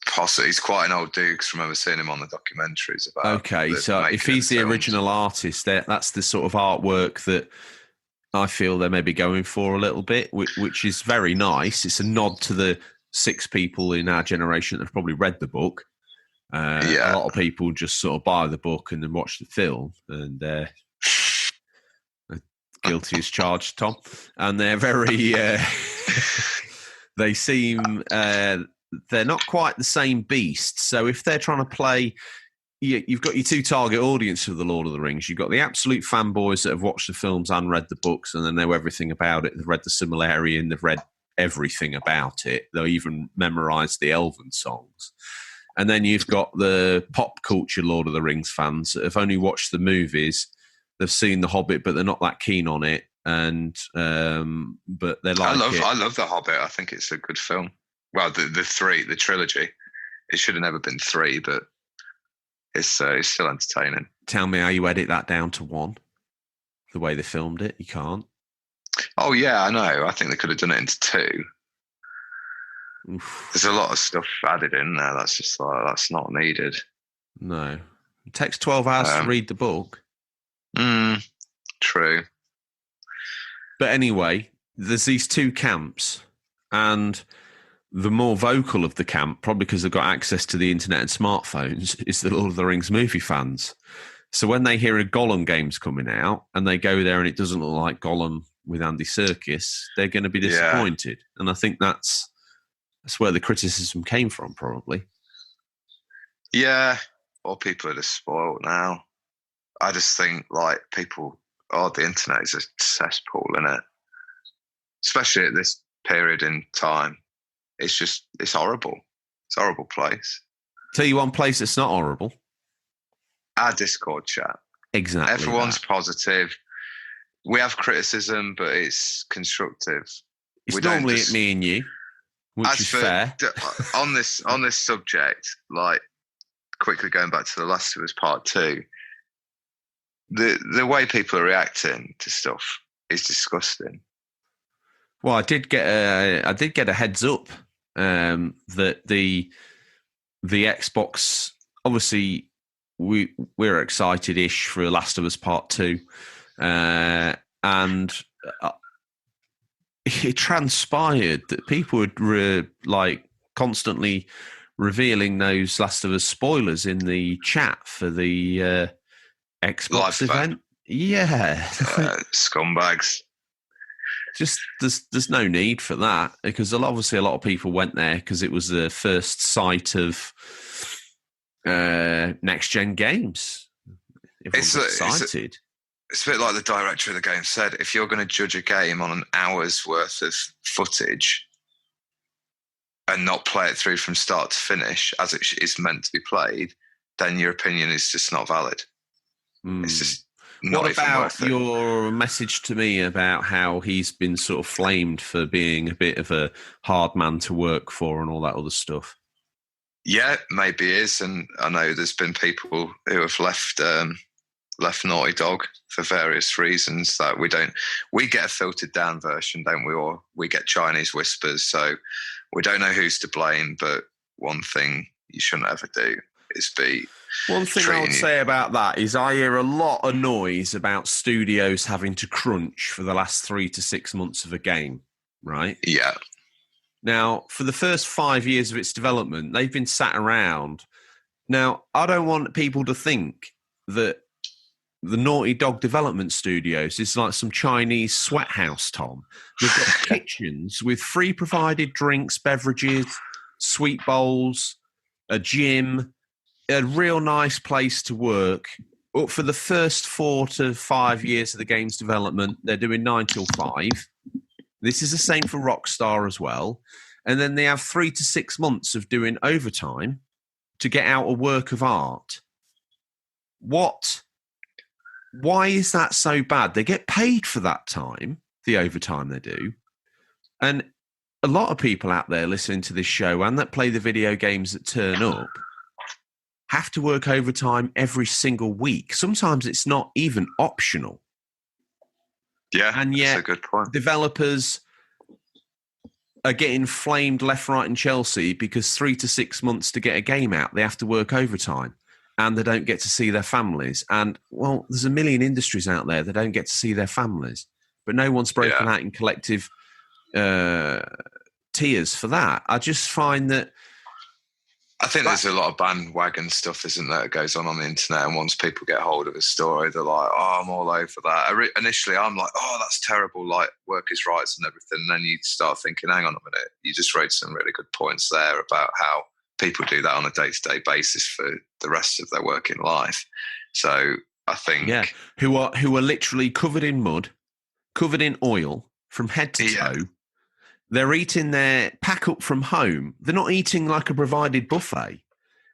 Possibly. He's quite an old dude because I remember seeing him on the documentaries about. Okay, so if he's the original artist, that's the sort of artwork that I feel they may be going for a little bit, which is very nice. It's a nod to the 6 people in our generation that have probably read the book. A lot of people just sort of buy the book and then watch the film, and guilty as charged, Tom. And they're very, they seem, they're not quite the same beast. So if they're trying to play, you've got your 2 target audience of the Lord of the Rings. You've got the absolute fanboys that have watched the films and read the books and they know everything about it. They've read the Silmarillion, they've read everything about it. They'll even memorize the Elven songs. And then you've got the pop culture Lord of the Rings fans that have only watched the movies. They've seen The Hobbit, but they're not that keen on it. And but they like it. I love The Hobbit. I think it's a good film. Well, the trilogy. It should have never been 3, but it's still entertaining. Tell me how you edit that down to 1. The way they filmed it, you can't. Oh yeah, I know. I think they could have done it into 2. Oof. There's a lot of stuff added in there. That's just that's not needed. No, it takes 12 hours to read the book. True. But anyway, there's these 2 camps, and the more vocal of the camp, probably because they've got access to the internet and smartphones, is the Lord of the Rings movie fans. So when they hear a Gollum game's coming out and they go there and it doesn't look like Gollum with Andy Serkis, they're going to be disappointed. Yeah. And I think that's where the criticism came from, probably. Yeah, or people are just spoiled now. I just think, people, the internet is a cesspool, isn't it? Especially at this period in time. It's horrible. It's a horrible place. Tell you one place that's not horrible. Our Discord chat. Exactly. Everyone's positive. We have criticism, but it's constructive. It's normally at me and you, which is fair. On this subject, quickly going back to The Last of Us Part 2, the way people are reacting to stuff is disgusting. Well, I did get a heads up that the Xbox, obviously we're excited-ish for Last of Us Part 2, and it transpired that people were constantly revealing those Last of Us spoilers in the chat for the Xbox event. Yeah, scumbags. Just there's no need for that, because obviously a lot of people went there because it was the first sight of next gen games. Everyone's excited. It's a bit like the director of the game said, if you're going to judge a game on an hour's worth of footage and not play it through from start to finish as it is meant to be played, then your opinion is just not valid. It's just not What even about worth it. your message to me about how he's been sort of flamed for being a bit of a hard man to work for and all that other stuff? Yeah, maybe he is. And I know there's been people who have left Naughty Dog for various reasons that we get a filtered down version, don't we? Or we get Chinese whispers. So we don't know who's to blame, but one thing you shouldn't ever do is be... One thing I would say about that is I hear a lot of noise about studios having to crunch for the last 3 to 6 months of a game, right? Yeah. Now, for the first 5 years of its development, they've been sat around. Now, I don't want people to think that the Naughty Dog development studios is like some Chinese sweat house, Tom. They've got kitchens with free provided drinks, beverages, sweet bowls, a gym, a real nice place to work. But for the first 4 to 5 years of the game's development, they're doing 9 till 5. This is the same for Rockstar as well. And then they have 3 to 6 months of doing overtime to get out a work of art. Why is that so bad? They get paid for that time, the overtime they do. And a lot of people out there listening to this show and that play the video games that turn up have to work overtime every single week. Sometimes it's not even optional. Yeah, and yet that's a good point. Developers are getting flamed left, right, and Chelsea because 3 to 6 months to get a game out, they have to work overtime and they don't get to see their families. And, well, there's a million industries out there that don't get to see their families, but no one's broken out in collective tears for that. I just find that... I think there's a lot of bandwagon stuff, isn't there, that goes on the internet, and once people get hold of a story, they're like, oh, I'm all over that. Initially, I'm like, oh, that's terrible, like workers' rights and everything, and then you start thinking, hang on a minute, you just raised some really good points there about how people do that on a day-to-day basis for the rest of their working life. So I think... Yeah, who are literally covered in mud, covered in oil from head to toe. They're eating their pack up from home. They're not eating like a provided buffet.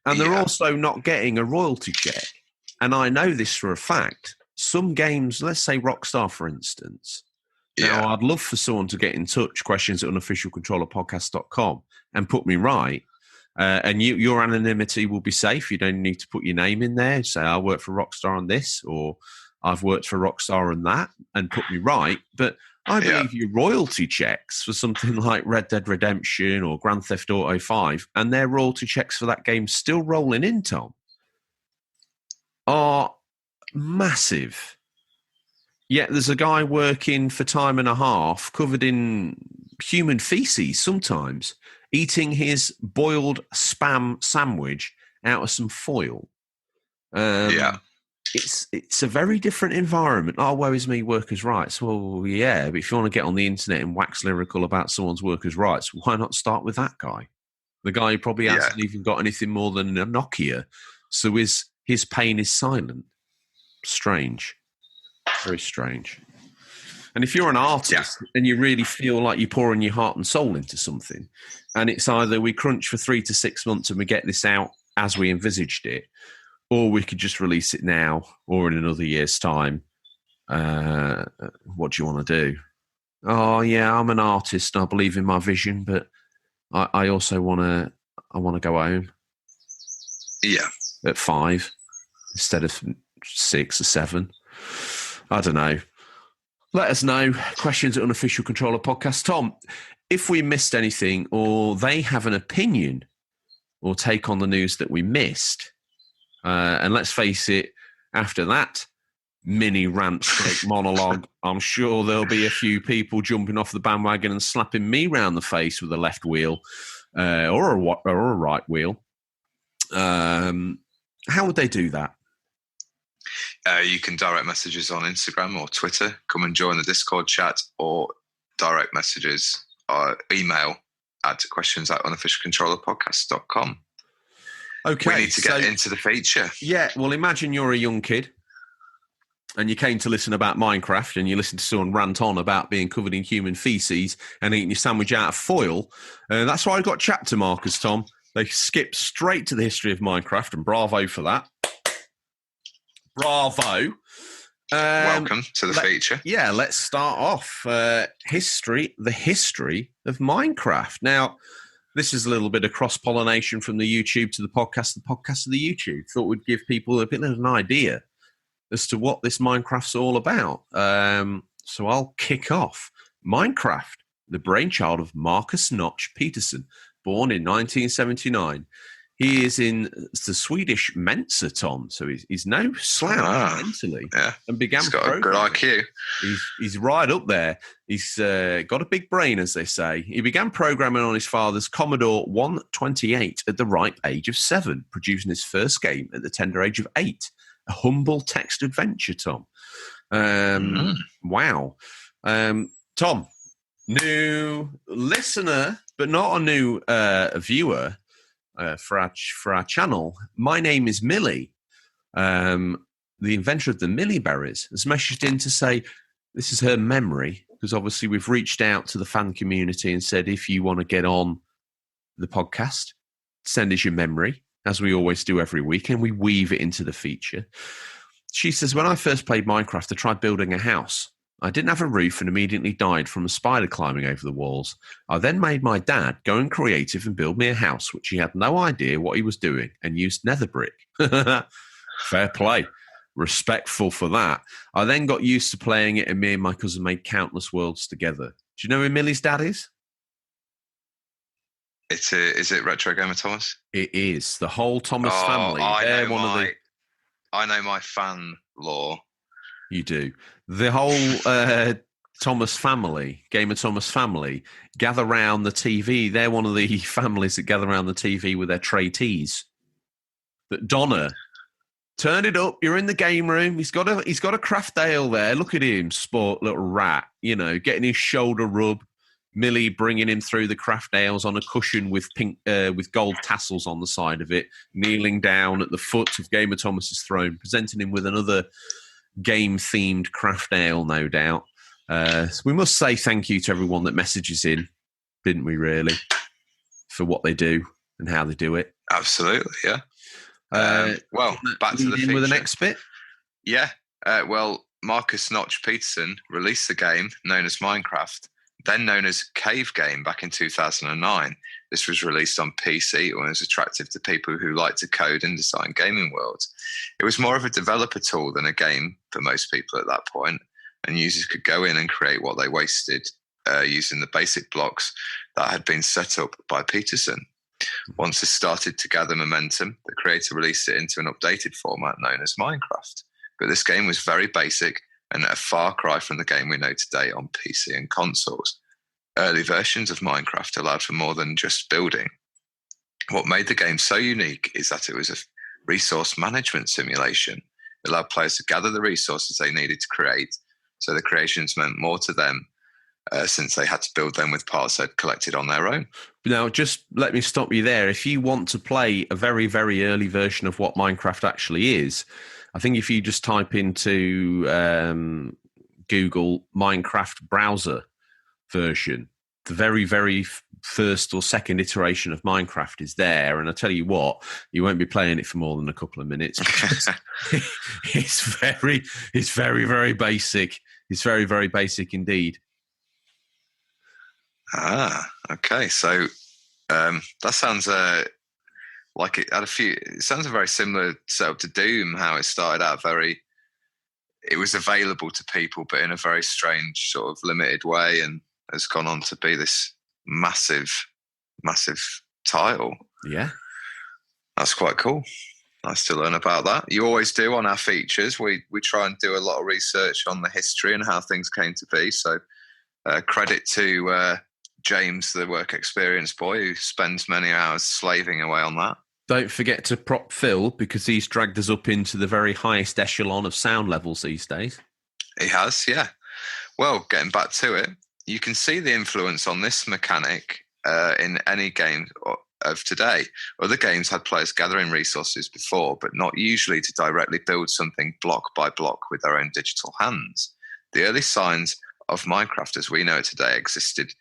And they're also not getting a royalty check. And I know this for a fact. Some games, let's say Rockstar, for instance. Now, I'd love for someone to get in touch, questions@unofficialcontrollerpodcast.com, and put me right. And your anonymity will be safe. You don't need to put your name in there. Say, I work for Rockstar on this, or I've worked for Rockstar on that, and put me right. But I believe your royalty checks for something like Red Dead Redemption or Grand Theft Auto 5, and their royalty checks for that game still rolling in, Tom, are massive. Yet there's a guy working for time and a half, covered in human feces sometimes, eating his boiled spam sandwich out of some foil. It's a very different environment. Oh, woe is me, workers' rights. Well, yeah, but if you want to get on the internet and wax lyrical about someone's workers' rights, why not start with that guy? The guy who probably hasn't even got anything more than a Nokia, so his pain is silent. Strange. Very strange. And if you're an artist and you really feel like you're pouring your heart and soul into something, and it's either we crunch for 3 to 6 months and we get this out as we envisaged it, or we could just release it now or in another year's time. What do you want to do? Oh, yeah, I'm an artist. I believe in my vision, but I also want to go home. Yeah. At 5 instead of 6 or 7. I don't know. Let us know. Questions at Unofficial Controller Podcast. Tom, if we missed anything or they have an opinion or take on the news that we missed, and let's face it, after that mini rant monologue, I'm sure there'll be a few people jumping off the bandwagon and slapping me round the face with a left wheel or a right wheel. How would they do that? You can direct messages on Instagram or Twitter. Come and join the Discord chat, or direct messages or email at questions@unofficialcontrollerpodcast.com. Okay, we need to get into the feature. Yeah, well, imagine you're a young kid and you came to listen about Minecraft, and you listened to someone rant on about being covered in human feces and eating your sandwich out of foil, that's why I got chapter markers, Tom. They skip straight to the history of Minecraft, and bravo for that. Bravo. Welcome to the feature. Yeah, let's start off. The history of Minecraft. Now, this is a little bit of cross-pollination from the YouTube to the podcast to the YouTube. Thought we'd give people a bit of an idea as to what this Minecraft's all about. So I'll kick off. Minecraft, the brainchild of Marcus Notch Peterson, born in 1979. He is in the Swedish Mensa, Tom, so he's no slouch mentally. Yeah, and began he's got a good IQ. He's right up there. He's got a big brain, as they say. He began programming on his father's Commodore 128 at the ripe age of 7, producing his first game at the tender age of 8. A humble text adventure, Tom. Wow. Tom, new listener, but not a new viewer for our channel. My name is Millie. The inventor of the Millie berries has messaged in to say this is her memory, because obviously we've reached out to the fan community and said, if you want to get on the podcast, send us your memory, as we always do every week, and we weave it into the feature. She says, when I first played Minecraft, I tried building a house. I didn't have a roof and immediately died from a spider climbing over the walls. I then made my dad go and creative and build me a house, which he had no idea what he was doing, and used nether brick. Fair play. Respectful for that. I then got used to playing it, and me and my cousin made countless worlds together. Do you know who Millie's dad is? Is it Retro Gamer Thomas? It is. The whole Thomas family. I know my fan lore. You do. The whole Thomas family, Gamer Thomas family, gather round the TV. They're one of the families that gather around the TV with their tray teas. That Donna, turn it up. You're in the game room. He's got a craft ale there. Look at him, sport little rat. You know, getting his shoulder rub. Millie bringing him through the craft ales on a cushion with with gold tassels on the side of it, kneeling down at the foot of Gamer Thomas's throne, presenting him with another game-themed craft ale, no doubt. So we must say thank you to everyone that messages in, didn't we, really, for what they do and how they do it. Absolutely, yeah. Well, back to the feature. With the next bit? Yeah. Well, Marcus Notch Peterson released the game known as Minecraft, then known as Cave Game, back in 2009. This was released on PC and was attractive to people who like to code and design gaming worlds. It was more of a developer tool than a game for most people at that point, and users could go in and create what they wasted using the basic blocks that had been set up by Peterson. Once this started to gather momentum, the creator released it into an updated format known as Minecraft. But this game was very basic and a far cry from the game we know today on PC and consoles. Early versions of Minecraft allowed for more than just building. What made the game so unique is that it was a resource management simulation. It allowed players to gather the resources they needed to create, so the creations meant more to them since they had to build them with parts they'd collected on their own. Now, just let me stop you there. If you want to play a very, very early version of what Minecraft actually is, I think if you just type into Google Minecraft browser version, the very, very first or second iteration of Minecraft is there. And I tell you what, you won't be playing it for more than a couple of minutes. It's very, very basic. It's very, very basic indeed. Okay. So that sounds like it had it sounds a very similar setup to Doom, how it started out it was available to people, but in a very strange sort of limited way, and has gone on to be this massive title. Yeah. That's quite cool. Nice to learn about that. You always do on our features. We try and do a lot of research on the history and how things came to be. So credit to James, the work experience boy, who spends many hours slaving away on that. Don't forget to prop Phil, because he's dragged us up into the very highest echelon of sound levels these days. He has, yeah. Well, getting back to it, you can see the influence on this mechanic in any game of today. Other games had players gathering resources before, but not usually to directly build something block by block with their own digital hands. The early signs of Minecraft as we know it today existed,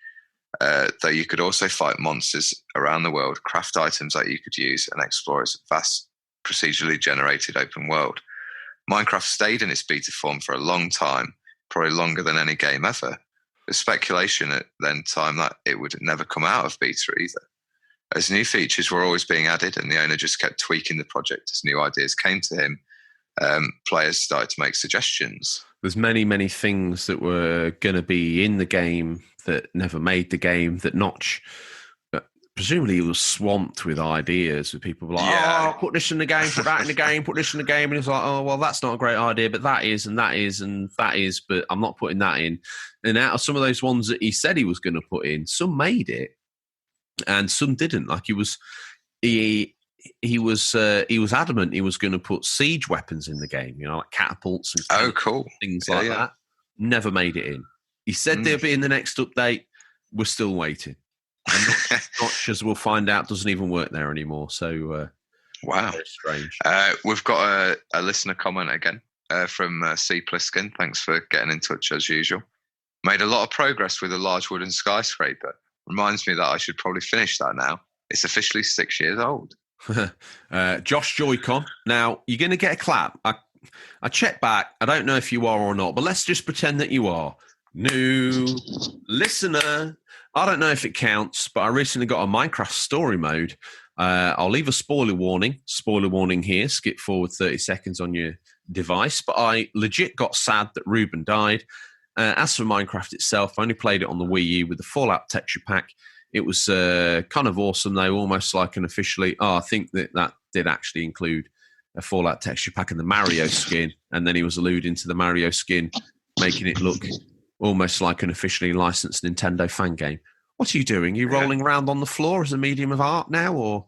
though you could also fight monsters around the world, craft items that you could use, and explore its vast procedurally generated open world. Minecraft stayed in its beta form for a long time, probably longer than any game ever. There's speculation at then time that it would never come out of beta either. As new features were always being added and the owner just kept tweaking the project as new ideas came to him, players started to make suggestions. There's many, many things that were going to be in the game that never made the game, that Notch, presumably he was swamped with ideas, with people like, oh, put this in the game, put that in the game, put this in the game. And he's like, oh, well, that's not a great idea, but that is, and that is, and that is, but I'm not putting that in. And out of some of those ones that he said he was going to put in, some made it and some didn't. Like he was adamant he was going to put siege weapons in the game, like catapults and things like that. Never made it in. He said they'll be in the next update. We're still waiting. And Notch, as we'll find out, doesn't even work there anymore. So, wow, very strange. We've got a listener comment again from C. Pliskin. Thanks for getting in touch as usual. Made a lot of progress with a large wooden skyscraper. Reminds me that I should probably finish that now. It's officially 6 years old. Josh Joycon. Now, you're going to get a clap. I checked back. I don't know if you are or not, but let's just pretend that you are. New listener. I don't know if it counts, but I recently got a Minecraft story mode. I'll leave a spoiler warning. Spoiler warning here. Skip forward 30 seconds on your device. But I legit got sad that Ruben died. As for Minecraft itself, I only played it on the Wii U with the Fallout texture pack. It was kind of awesome, though, almost like an officially... I think that did actually include a Fallout texture pack and the Mario skin, and then he was alluding to the Mario skin, making it look almost like an officially licensed Nintendo fan game. What are you doing? Are you rolling around on the floor as a medium of art now, or are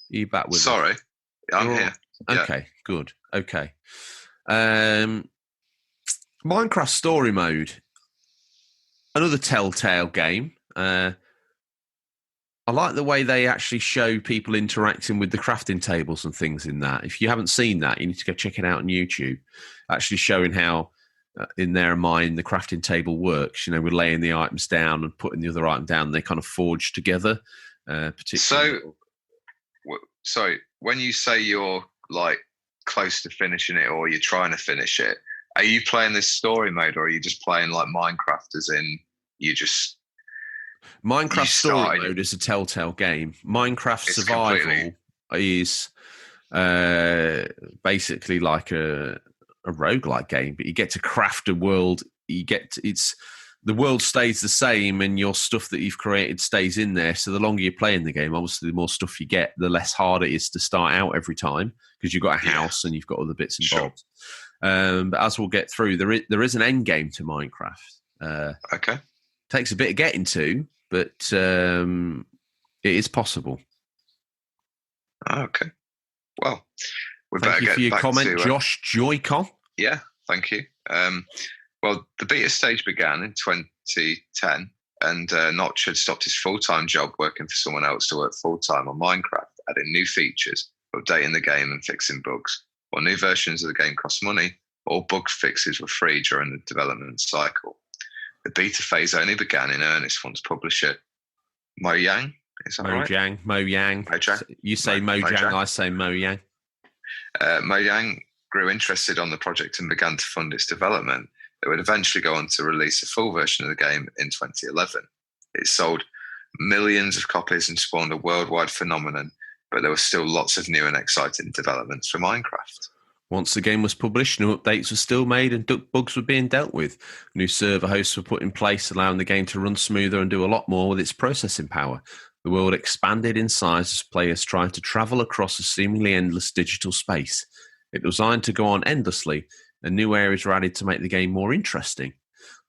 you back with Sorry, I'm here. Okay, good. Okay. Minecraft Story Mode, another Telltale game. I like the way they actually show people interacting with the crafting tables and things in that. If you haven't seen that, you need to go check it out on YouTube. Actually showing how, in their mind, the crafting table works. We're laying the items down and putting the other item down. They kind of forge together. Particularly. So, sorry, when you say you're like close to finishing it or you're trying to finish it, are you playing this story mode or are you just playing like Minecraft as in you just... Minecraft Story Mode is a Telltale game. Minecraft Survival is basically like a roguelike game, but you get to craft a world. The world stays the same and your stuff that you've created stays in there. So the longer you play in the game, obviously the more stuff you get, the less hard it is to start out every time because you've got a house and you've got other bits and bobs. But as we'll get through, there is an end game to Minecraft. Okay. Takes a bit of getting to, but it is possible. Okay. Well, we thank better you get for your back comment, to, Josh Joycon. Yeah, thank you. Well, the beta stage began in 2010, and Notch had stopped his full-time job working for someone else to work full-time on Minecraft, adding new features, updating the game and fixing bugs. While new versions of the game cost money, all bug fixes were free during the development cycle. The beta phase only began in earnest once publisher Mojang, is that right? Mojang. You say Mojang, I say Mojang. Mojang grew interested on the project and began to fund its development. It would eventually go on to release a full version of the game in 2011. It sold millions of copies and spawned a worldwide phenomenon, but there were still lots of new and exciting developments for Minecraft. Once the game was published, new updates were still made and bugs were being dealt with. New server hosts were put in place, allowing the game to run smoother and do a lot more with its processing power. The world expanded in size as players tried to travel across a seemingly endless digital space. It was designed to go on endlessly, and new areas were added to make the game more interesting.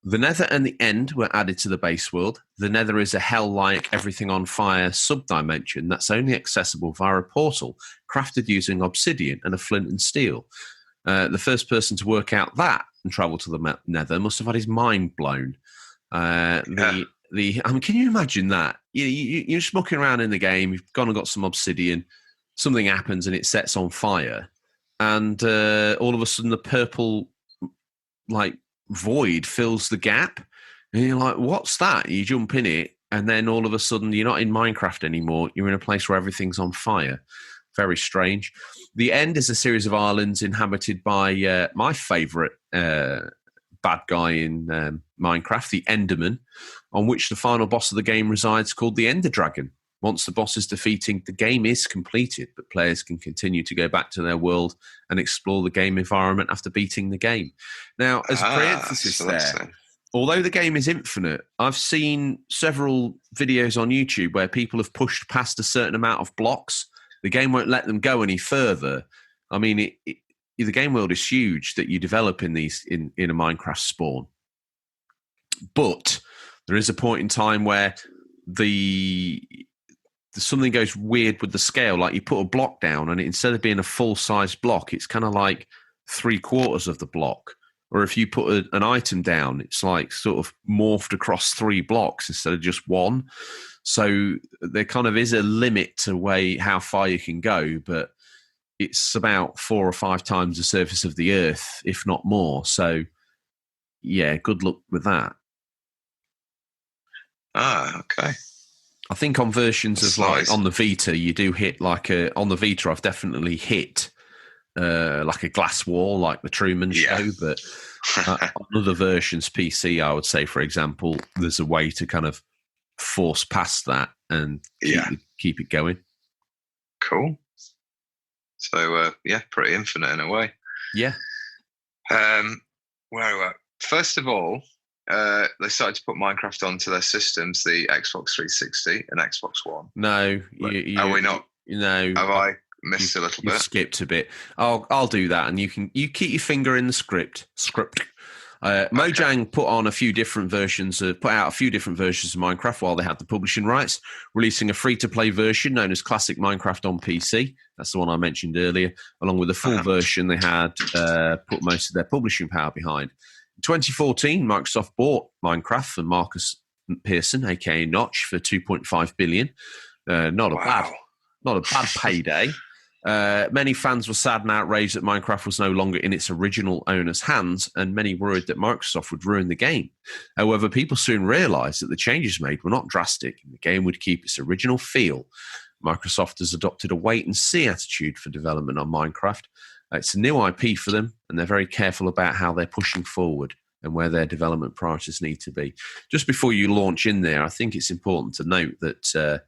The Nether and the End were added to the base world. The Nether is a hell-like, everything-on-fire sub-dimension that's only accessible via a portal crafted using obsidian and a flint and steel. The first person to work out that and travel to the Nether must have had his mind blown. The can you imagine that? You're just mucking around in the game. You've gone and got some obsidian. Something happens and it sets on fire, and all of a sudden the purple void fills the gap, and you're like, "What's that?" You jump in it, and then all of a sudden you're not in Minecraft anymore. You're in a place where everything's on fire. Very strange. The end is a series of islands inhabited by my favourite bad guy in Minecraft, the Enderman, on which the final boss of the game resides, called the Ender Dragon. Once the boss is defeated, the game is completed, but players can continue to go back to their world and explore the game environment after beating the game. Now, as pre-emphasis there, although the game is infinite, I've seen several videos on YouTube where people have pushed past a certain amount of blocks. The game won't let them go any further. I mean, the game world is huge that you develop in these in a Minecraft spawn. But there is a point in time where something goes weird with the scale. Like you put a block down, and instead of being a full-size block, it's kind of like 3/4 of the block. Or if you put an item down, it's like sort of morphed across 3 blocks instead of just one. So there kind of is a limit to how far you can go, but it's about 4 or 5 times the surface of the Earth, if not more. So, yeah, good luck with that. Okay. I think on versions of on the Vita, you do hit on the Vita, I've definitely hit like a glass wall, like the Truman Show. But on other versions, PC, I would say, for example, there's a way to kind of force past that and keep it going. Cool. So, pretty infinite in a way. Yeah. First of all, they started to put Minecraft onto their systems, the Xbox 360 and Xbox One. No. Are we not? No. Have I missed a little bit? You've skipped a bit. I'll do that, and you keep your finger in the script. Mojang put out a few different versions of Minecraft while they had the publishing rights, releasing a free-to-play version known as Classic Minecraft on PC. That's the one I mentioned earlier. Along with the full version, they had put most of their publishing power behind. In 2014, Microsoft bought Minecraft from Marcus Pearson, aka Notch, for $2.5 billion. Not a bad payday. Many fans were sad and outraged that Minecraft was no longer in its original owner's hands, and many worried that Microsoft would ruin the game. However, people soon realized that the changes made were not drastic, and the game would keep its original feel. Microsoft has adopted a wait-and-see attitude for development on Minecraft. It's a new IP for them, and they're very careful about how they're pushing forward and where their development priorities need to be. Just before you launch in there, I think it's important to note that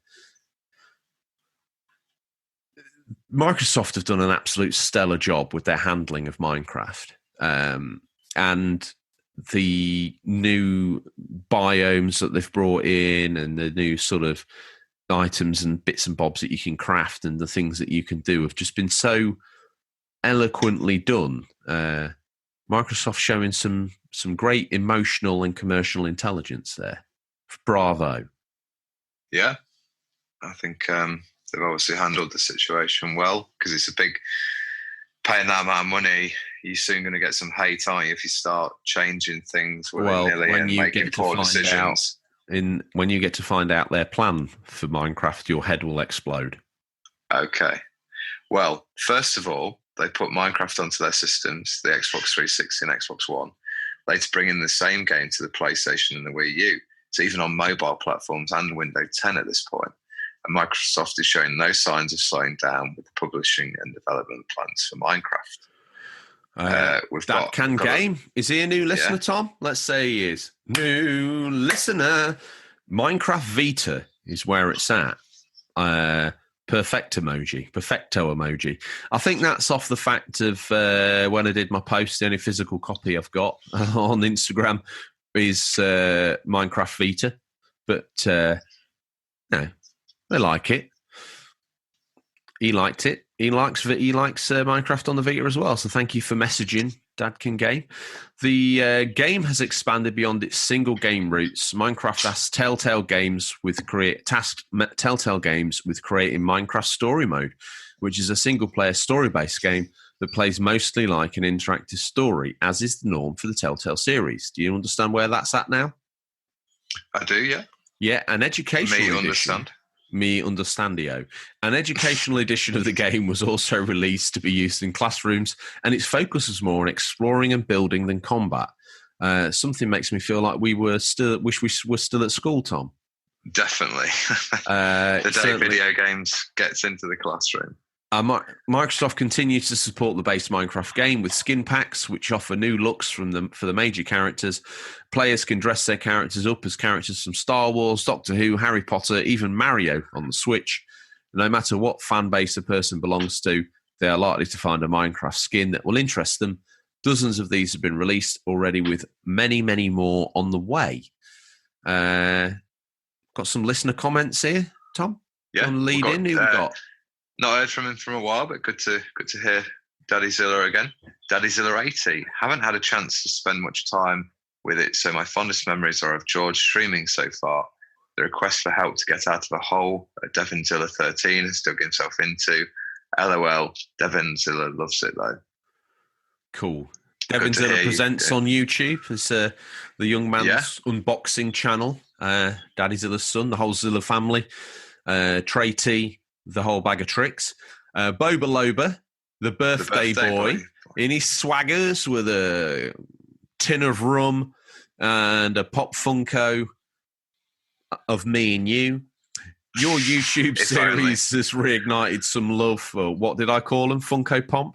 Microsoft have done an absolute stellar job with their handling of Minecraft. And the new biomes that they've brought in and the new sort of items and bits and bobs that you can craft and the things that you can do have just been so eloquently done. Microsoft showing some great emotional and commercial intelligence there. Bravo. Yeah, I think they've obviously handled the situation well, because it's a big, paying that amount of money, you're soon going to get some hate, aren't you, if you start changing things willy-nilly and making poor decisions. When you get to find out their plan for Minecraft, your head will explode. Okay. Well, first of all, they put Minecraft onto their systems, the Xbox 360 and Xbox One. Later bring in the same game to the PlayStation and the Wii U. It's even on mobile platforms and Windows 10 at this point. And Microsoft is showing no signs of slowing down with the publishing and development plans for Minecraft. Game. Is he a new listener, Tom? Let's say he is. New listener. Minecraft Vita is where it's at. Perfecto emoji. I think that's off the fact of when I did my post, the only physical copy I've got on Instagram is Minecraft Vita. But no, they like it. He liked it. He likes Minecraft on the Vita as well. So thank you for messaging, Dadkin Game. The game has expanded beyond its single game roots. Minecraft tasked Telltale Games with creating Minecraft Story Mode, which is a single-player story-based game that plays mostly like an interactive story, as is the norm for the Telltale series. Do you understand where that's at now? I do, yeah. Yeah, an educational edition. Me understandio. An educational edition of the game was also released to be used in classrooms, and its focus was more on exploring and building than combat. Something makes me feel like we were wish we were still at school, Tom. Definitely. The day video games gets into the classroom. Microsoft continues to support the base Minecraft game with skin packs, which offer new looks for the major characters. Players can dress their characters up as characters from Star Wars, Doctor Who, Harry Potter, even Mario on the Switch. No matter what fan base a person belongs to, they are likely to find a Minecraft skin that will interest them. Dozens of these have been released already, with many, many more on the way. Got some listener comments here, Tom? Yeah. On lead in, who we got? Not heard from him for a while, but good to hear Daddy Zilla again. Daddy Zilla 80. Haven't had a chance to spend much time with it, so my fondest memories are of George streaming so far. The request for help to get out of a hole Devin Zilla 13 has dug himself into. LOL. Devin Zilla loves it though. Cool. Devin Zilla Presents on YouTube. It's the young man's unboxing channel. Daddy Zilla's son, the whole Zilla family. Trey T, the whole bag of tricks. Boba Loba, the birthday boy, in his swaggers with a tin of rum and a pop Funko of me and you. Your YouTube series has reignited some love for, what did I call them? Funko Pop?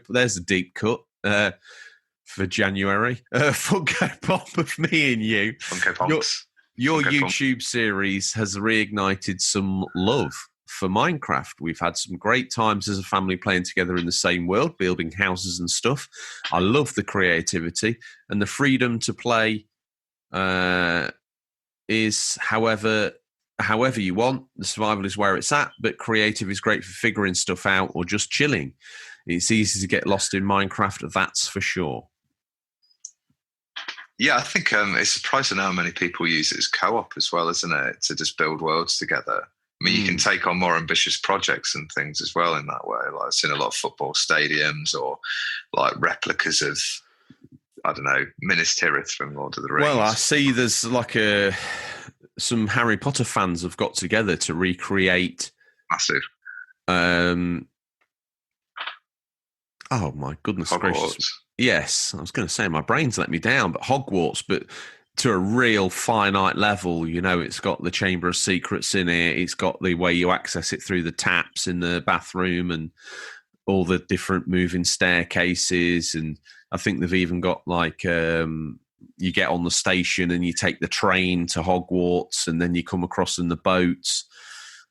There's a deep cut for January. Funko Pop of me and you. Funko Pops. Your YouTube series has reignited some love for Minecraft. We've had some great times as a family playing together in the same world, building houses and stuff. I love the creativity, and the freedom to play is however you want. The survival is where it's at, but creative is great for figuring stuff out or just chilling. It's easy to get lost in Minecraft, that's for sure. Yeah, I think it's surprising how many people use it as co-op as well, isn't it? To just build worlds together. I mean, you can take on more ambitious projects and things as well in that way. Like I've seen a lot of football stadiums or like replicas of, I don't know, Minas Tirith from Lord of the Rings. Well, I see there's like some Harry Potter fans have got together to recreate. Massive. Oh my goodness Hogwarts. Gracious! Yes, I was going to say my brain's let me down, but Hogwarts, but to a real finite level. You know, it's got the Chamber of Secrets in it. It's got the way you access it through the taps in the bathroom and all the different moving staircases. And I think they've even got like you get on the station and you take the train to Hogwarts and then you come across in the boats.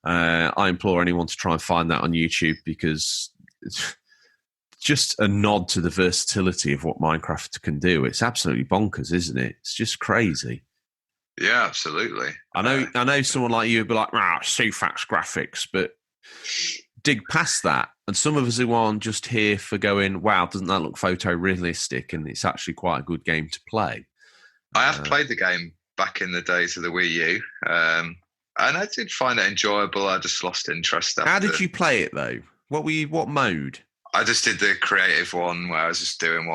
I implore anyone to try and find that on YouTube because it's just a nod to the versatility of what Minecraft can do. It's absolutely bonkers, isn't it? It's just crazy. Yeah, absolutely. I know someone like you would be like, CFAX graphics, but dig past that. And some of us who aren't just here for going, wow, doesn't that look photorealistic? And it's actually quite a good game to play. I have played the game back in the days of the Wii U, and I did find it enjoyable. I just lost interest after. How did you play it, though? What mode? I just did the creative one where I was just doing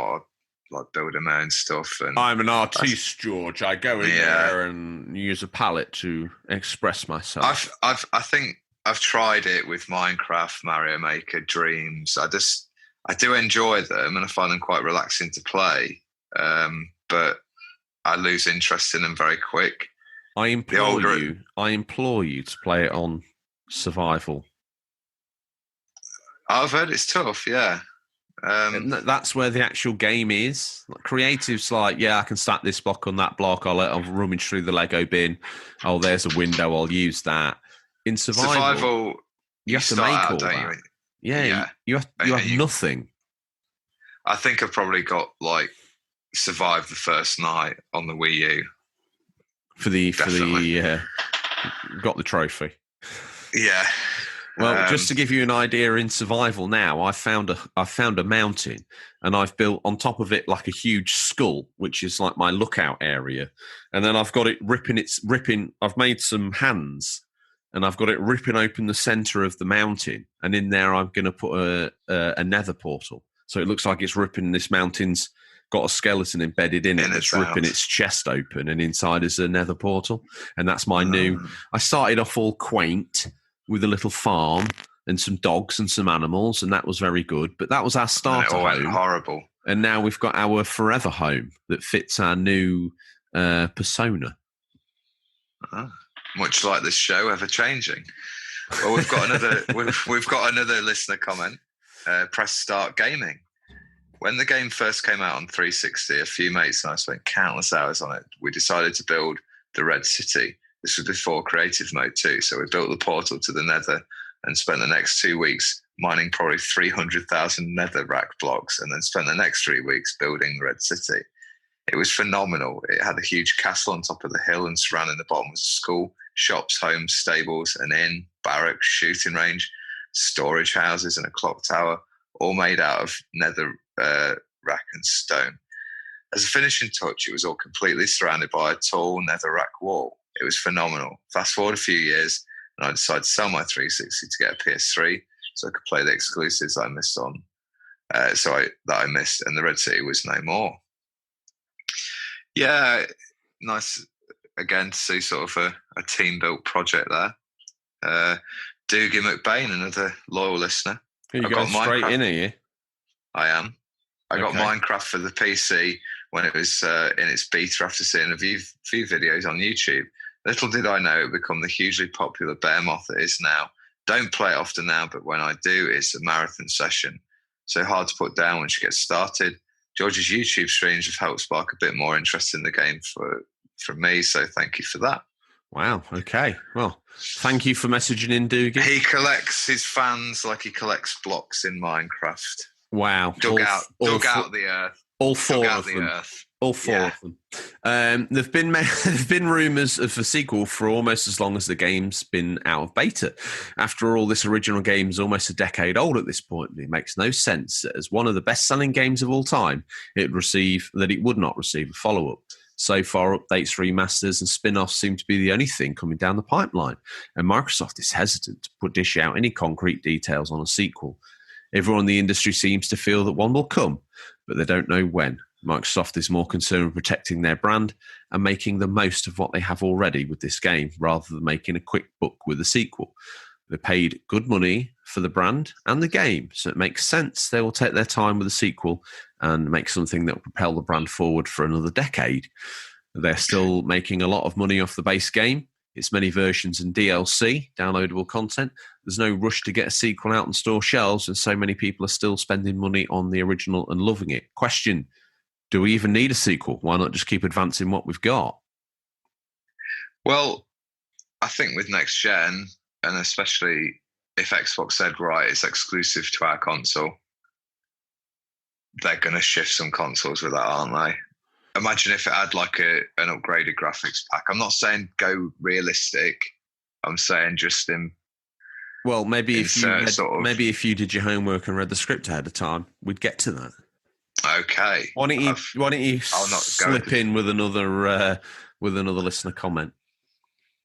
like building my own stuff. And I'm an artiste, George. I go in there and use a palette to express myself. I think I've tried it with Minecraft, Mario Maker, Dreams. I do enjoy them and I find them quite relaxing to play. But I lose interest in them very quick. I implore you to play it on survival. I've heard it's tough, yeah. That's where the actual game is. Creative's like, I can stack this block on that block. I'll rummage through the Lego bin. Oh, there's a window. I'll use that. In survival you have to make all that. You have nothing. I think I've probably got survived the first night on the Wii U. Got the trophy. Yeah. Well, just to give you an idea, in survival now, I found a mountain, and I've built on top of it like a huge skull, which is like my lookout area, and then I've got it ripping. I've made some hands, and I've got it ripping open the center of the mountain, and in there I'm going to put a nether portal, so it looks like it's ripping this mountain's got a skeleton embedded in it that's ripping its chest open, and inside is a nether portal. And that's my new... I started off all quaint with a little farm and some dogs and some animals, and that was very good. But that was our starter home. Went horrible. And now we've got our forever home that fits our new persona. Much like this show, ever changing. Well, we've got another. we've got another listener comment. Press start gaming. When the game first came out on 360, a few mates and I spent countless hours on it. We decided to build the Red City. This was before creative mode too. So we built the portal to the Nether and spent the next 2 weeks mining probably 300,000 netherrack blocks, and then spent the next 3 weeks building the Red City. It was phenomenal. It had a huge castle on top of the hill, and surrounding the bottom was a school, shops, homes, stables, an inn, barracks, shooting range, storage houses, and a clock tower, all made out of nether rack and stone. As a finishing touch, it was all completely surrounded by a tall netherrack wall. It was phenomenal. Fast forward a few years, and I decided to sell my 360 to get a PS3 so I could play the exclusives I missed on. I missed, and the Red City was no more. Yeah, nice again to see sort of a team-built project there. Doogie McBain, another loyal listener. You going straight in, are you? I am. I got Minecraft for the PC when it was in its beta after seeing a few videos on YouTube. Little did I know it would become the hugely popular bear moth it is now. Don't play it often now, but when I do, it's a marathon session. So hard to put down once you get started. George's YouTube streams have helped spark a bit more interest in the game from me, so thank you for that. Wow, okay. Well, thank you for messaging in, Doogie. He collects his fans like he collects blocks in Minecraft. Wow. Dug out the earth. All four of them. All four of them. There've been rumours of a sequel for almost as long as the game's been out of beta. After all, this original game is almost a decade old at this point. It makes no sense that as one of the best-selling games of all time, it would not receive a follow-up. So far, updates, remasters, and spin-offs seem to be the only thing coming down the pipeline, and Microsoft is hesitant to dish out any concrete details on a sequel. Everyone in the industry seems to feel that one will come, but they don't know when. Microsoft is more concerned with protecting their brand and making the most of what they have already with this game, rather than making a quick buck with a sequel. They paid good money for the brand and the game, so it makes sense they will take their time with the sequel and make something that will propel the brand forward for another decade. They're still making a lot of money off the base game, its many versions and DLC, downloadable content. There's no rush to get a sequel out on store shelves, and so many people are still spending money on the original and loving it. Question: do we even need a sequel? Why not just keep advancing what we've got? Well, I think with next gen, and especially if Xbox said, right, it's exclusive to our console, they're going to shift some consoles with that, aren't they? Imagine if it had like an upgraded graphics pack. I'm not saying go realistic. I'm saying just maybe if you did your homework and read the script ahead of time, we'd get to that. Okay. Why don't you slip in with another listener comment?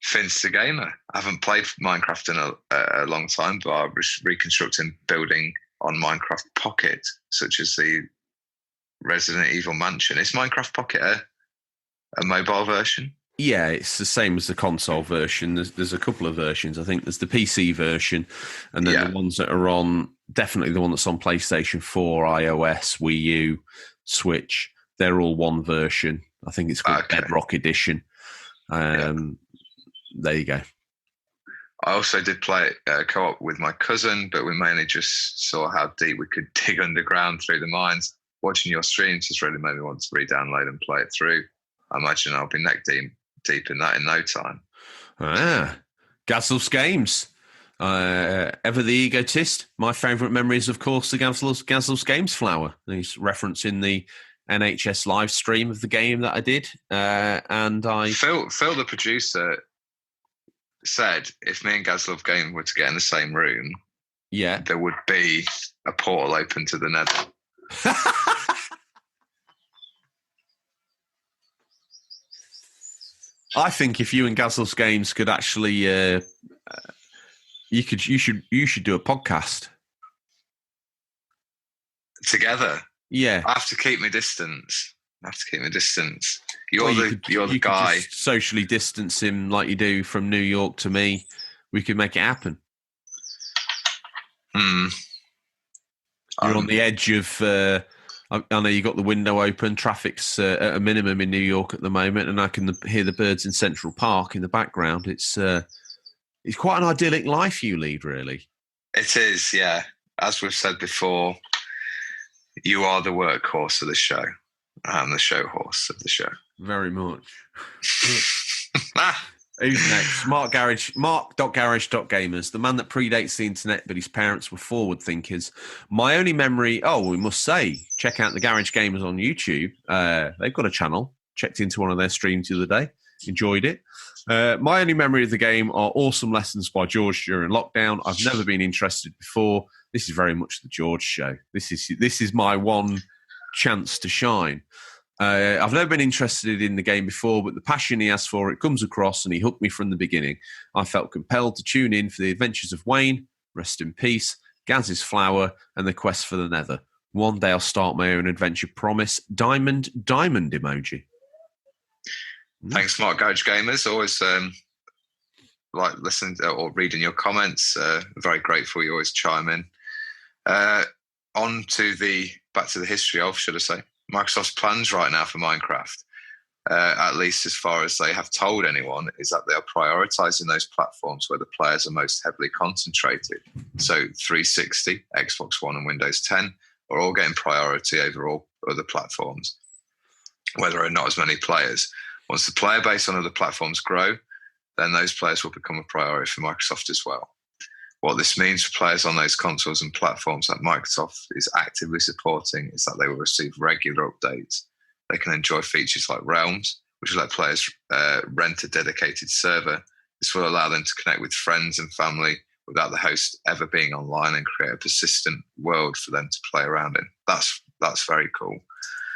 Fin's the gamer. I haven't played Minecraft in a long time, but I'm reconstructing building on Minecraft Pocket, such as the Resident Evil Mansion. Is Minecraft Pocket a mobile version? Yeah, it's the same as the console version. There's a couple of versions. I think there's the PC version, and then the ones that are on, definitely the one that's on PlayStation 4, iOS, Wii U, Switch. They're all one version. I think it's called Bedrock Edition. There you go. I also did play co-op with my cousin, but we mainly just saw how deep we could dig underground through the mines. Watching your streams has really made me want to re-download and play it through. I imagine I'll be neck deep in that in no time. Gazl's Games. Ever the egotist. My favourite memory is, of course, the Gazl's Games flower. He's referencing the NHS live stream of the game that I did. Phil, the producer, said if me and Gazlov Game were to get in the same room, there would be a portal open to the Nether. I think if you and Gazl's Games could actually, you should do a podcast together. Yeah. I have to keep my distance. You're the guy. Could just socially distance him like you do from New York to me. We could make it happen. You're on the edge of... I know you got the window open. Traffic's at a minimum in New York at the moment, and I can hear the birds in Central Park in the background. It's quite an idyllic life you lead, really. It is, yeah. As we've said before, you are the workhorse of the show. I'm the show horse of the show. Very much. Who's next? Mark.garage.gamers, the man that predates the internet, but his parents were forward thinkers. My only memory, we must say, check out the Garage Gamers on YouTube. They've got a channel. Checked into one of their streams the other day. Enjoyed it. My only memory of the game are awesome lessons by George during lockdown. I've never been interested before. This is very much the George show. This is my one chance to shine. I've never been interested in the game before, but the passion he has for it comes across, and he hooked me from the beginning. I felt compelled to tune in for the adventures of Wayne, rest in peace, Gaz's Flower, and the quest for the Nether. One day I'll start my own adventure, promise. Diamond emoji. Thanks, Mark Garage Gamers. Always like listening or reading your comments. Very grateful you always chime in. Back to the history of, should I say, Microsoft's plans right now for Minecraft, at least as far as they have told anyone, is that they are prioritizing those platforms where the players are most heavily concentrated. So 360, Xbox One and Windows 10 are all getting priority over all other platforms, where there are not as many players. Once the player base on other platforms grow, then those players will become a priority for Microsoft as well. What this means for players on those consoles and platforms that Microsoft is actively supporting is that they will receive regular updates. They can enjoy features like Realms, which will let players rent a dedicated server. This will allow them to connect with friends and family without the host ever being online, and create a persistent world for them to play around in. That's very cool.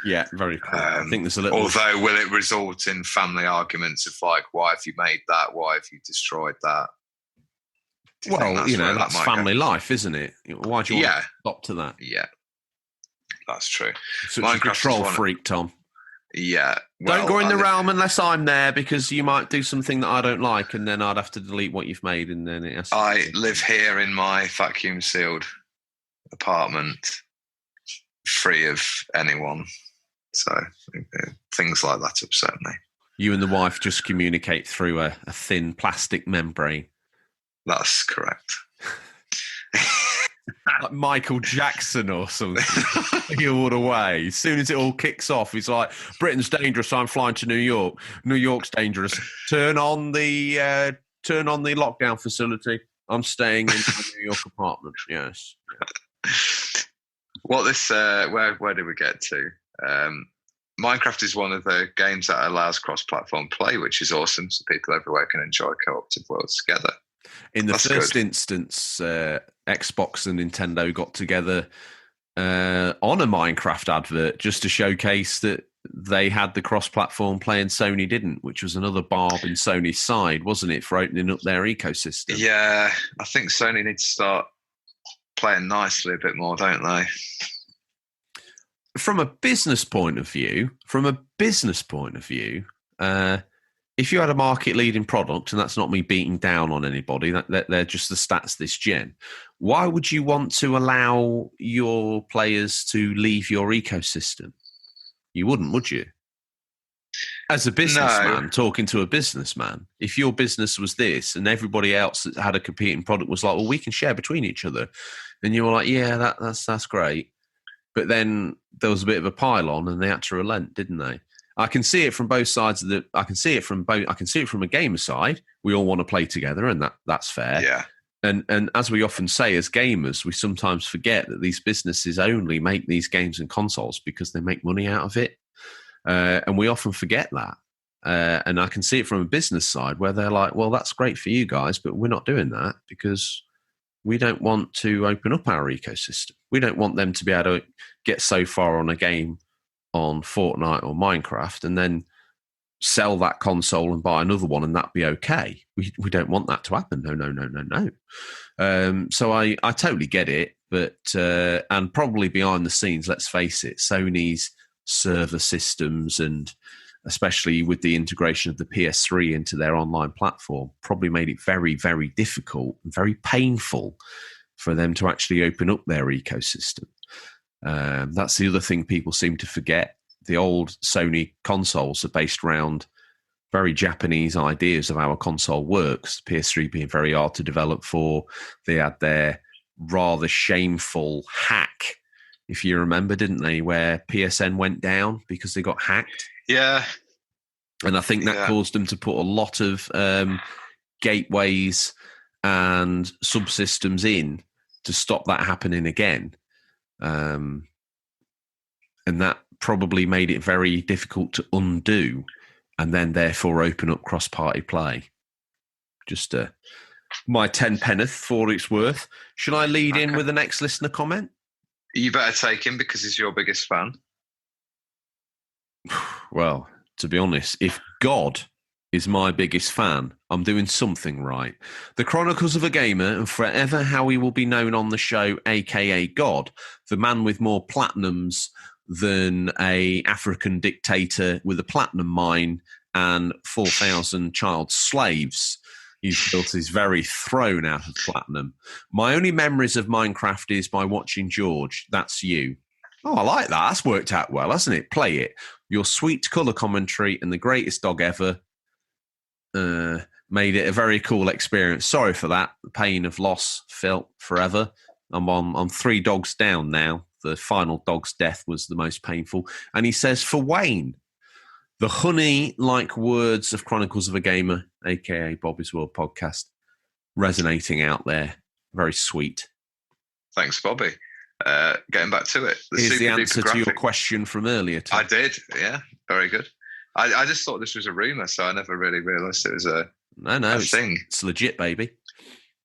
Yeah, very cool. I think there's a little... Although, will it result in family arguments of like, why have you made that? Why have you destroyed that? Well, that's family life, isn't it? Why do you want to stop to that? Yeah, that's true. Such a control freak, Tom. Yeah. Don't go in the realm unless I'm there, because you might do something that I don't like, and then I'd have to delete what you've made, and then it has to... I live here in my vacuum-sealed apartment, free of anyone. So things like that upset me. You and the wife just communicate through a thin plastic membrane. That's correct. Like Michael Jackson or something. Healed away. As soon as it all kicks off, he's like, Britain's dangerous, I'm flying to New York. New York's dangerous. Turn on the lockdown facility. I'm staying in my New York apartment. Yes. What this where did we get to? Minecraft is one of the games that allows cross-platform play, which is awesome, so people everywhere can enjoy cooperative worlds together. In the first instance, Xbox and Nintendo got together on a Minecraft advert just to showcase that they had the cross-platform play and Sony didn't, which was another barb in Sony's side, wasn't it, for opening up their ecosystem? Yeah, I think Sony needs to start playing nicely a bit more, don't they? From a business point of view, if you had a market-leading product, and that's not me beating down on anybody, they're just the stats this gen, why would you want to allow your players to leave your ecosystem? You wouldn't, would you? As a businessman, talking to a businessman, if your business was this and everybody else that had a competing product was like, well, we can share between each other, and you were like, yeah, that's great. But then there was a bit of a pile-on, and they had to relent, didn't they? I can see it from both sides. I can see it from a gamer side. We all want to play together, and that's fair. Yeah. And as we often say as gamers, we sometimes forget that these businesses only make these games and consoles because they make money out of it, and we often forget that. And I can see it from a business side where they're like, "Well, that's great for you guys, but we're not doing that because we don't want to open up our ecosystem. We don't want them to be able to get so far on a game on Fortnite or Minecraft and then sell that console and buy another one and that be okay. We don't want that to happen. No. So I totally get it, but and probably behind the scenes, let's face it, Sony's server systems, and especially with the integration of the PS3 into their online platform, probably made it very, very difficult and very painful for them to actually open up their ecosystem. That's the other thing people seem to forget. The old Sony consoles are based around very Japanese ideas of how a console works. PS3 being very hard to develop for. They had their rather shameful hack, if you remember, didn't they, where PSN went down because they got hacked? Yeah. And I think that caused them to put a lot of gateways and subsystems in to stop that happening again. And that probably made it very difficult to undo and then therefore open up cross-party play. Just my 10 penneth for its worth. Should I lead in with the next listener comment? You better take him because he's your biggest fan. Well, to be honest, if God is my biggest fan, I'm doing something right. The Chronicles of a Gamer, and forever how he will be known on the show, a.k.a. God, the man with more platinums than a African dictator with a platinum mine and 4,000 child slaves. He's built his very throne out of platinum. My only memories of Minecraft is by watching George. That's you. Oh, I like that. That's worked out well, hasn't it? Play it. Your sweet colour commentary and the greatest dog ever made it a very cool experience. Sorry for that. The pain of loss felt forever. I'm 3 dogs down now. The final dog's death was the most painful. And he says, for Wayne, the honey-like words of Chronicles of a Gamer, a.k.a. Bobby's World podcast, resonating out there. Very sweet. Thanks, Bobby. Getting back to it. Here's the answer to your question from earlier, Tom. I did, yeah. Very good. I just thought this was a rumour, so I never really realised it was a thing. It's legit, baby.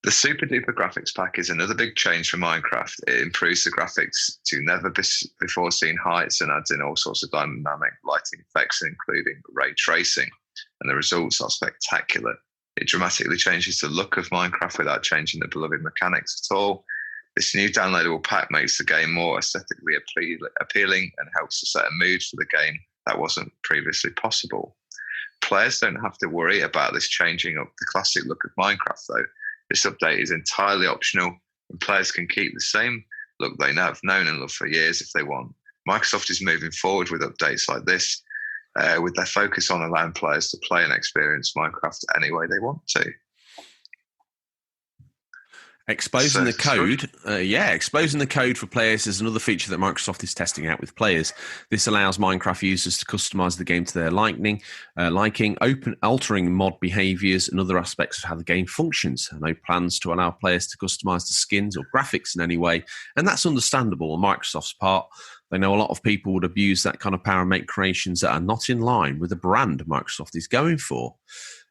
The Super Duper graphics pack is another big change for Minecraft. It improves the graphics to never before seen heights and adds in all sorts of dynamic lighting effects, including ray tracing. And the results are spectacular. It dramatically changes the look of Minecraft without changing the beloved mechanics at all. This new downloadable pack makes the game more aesthetically appealing and helps to set a mood for the game that wasn't previously possible. Players don't have to worry about this changing up the classic look of Minecraft, though. This update is entirely optional, and players can keep the same look they have known and loved for years if they want. Microsoft is moving forward with updates like this, with their focus on allowing players to play and experience Minecraft any way they want to. Exposing the code. Exposing the code for players is another feature that Microsoft is testing out with players. This allows Minecraft users to customize the game to their liking, altering mod behaviors and other aspects of how the game functions. No plans to allow players to customize the skins or graphics in any way, and that's understandable on Microsoft's part. They know a lot of people would abuse that kind of power and make creations that are not in line with the brand Microsoft is going for.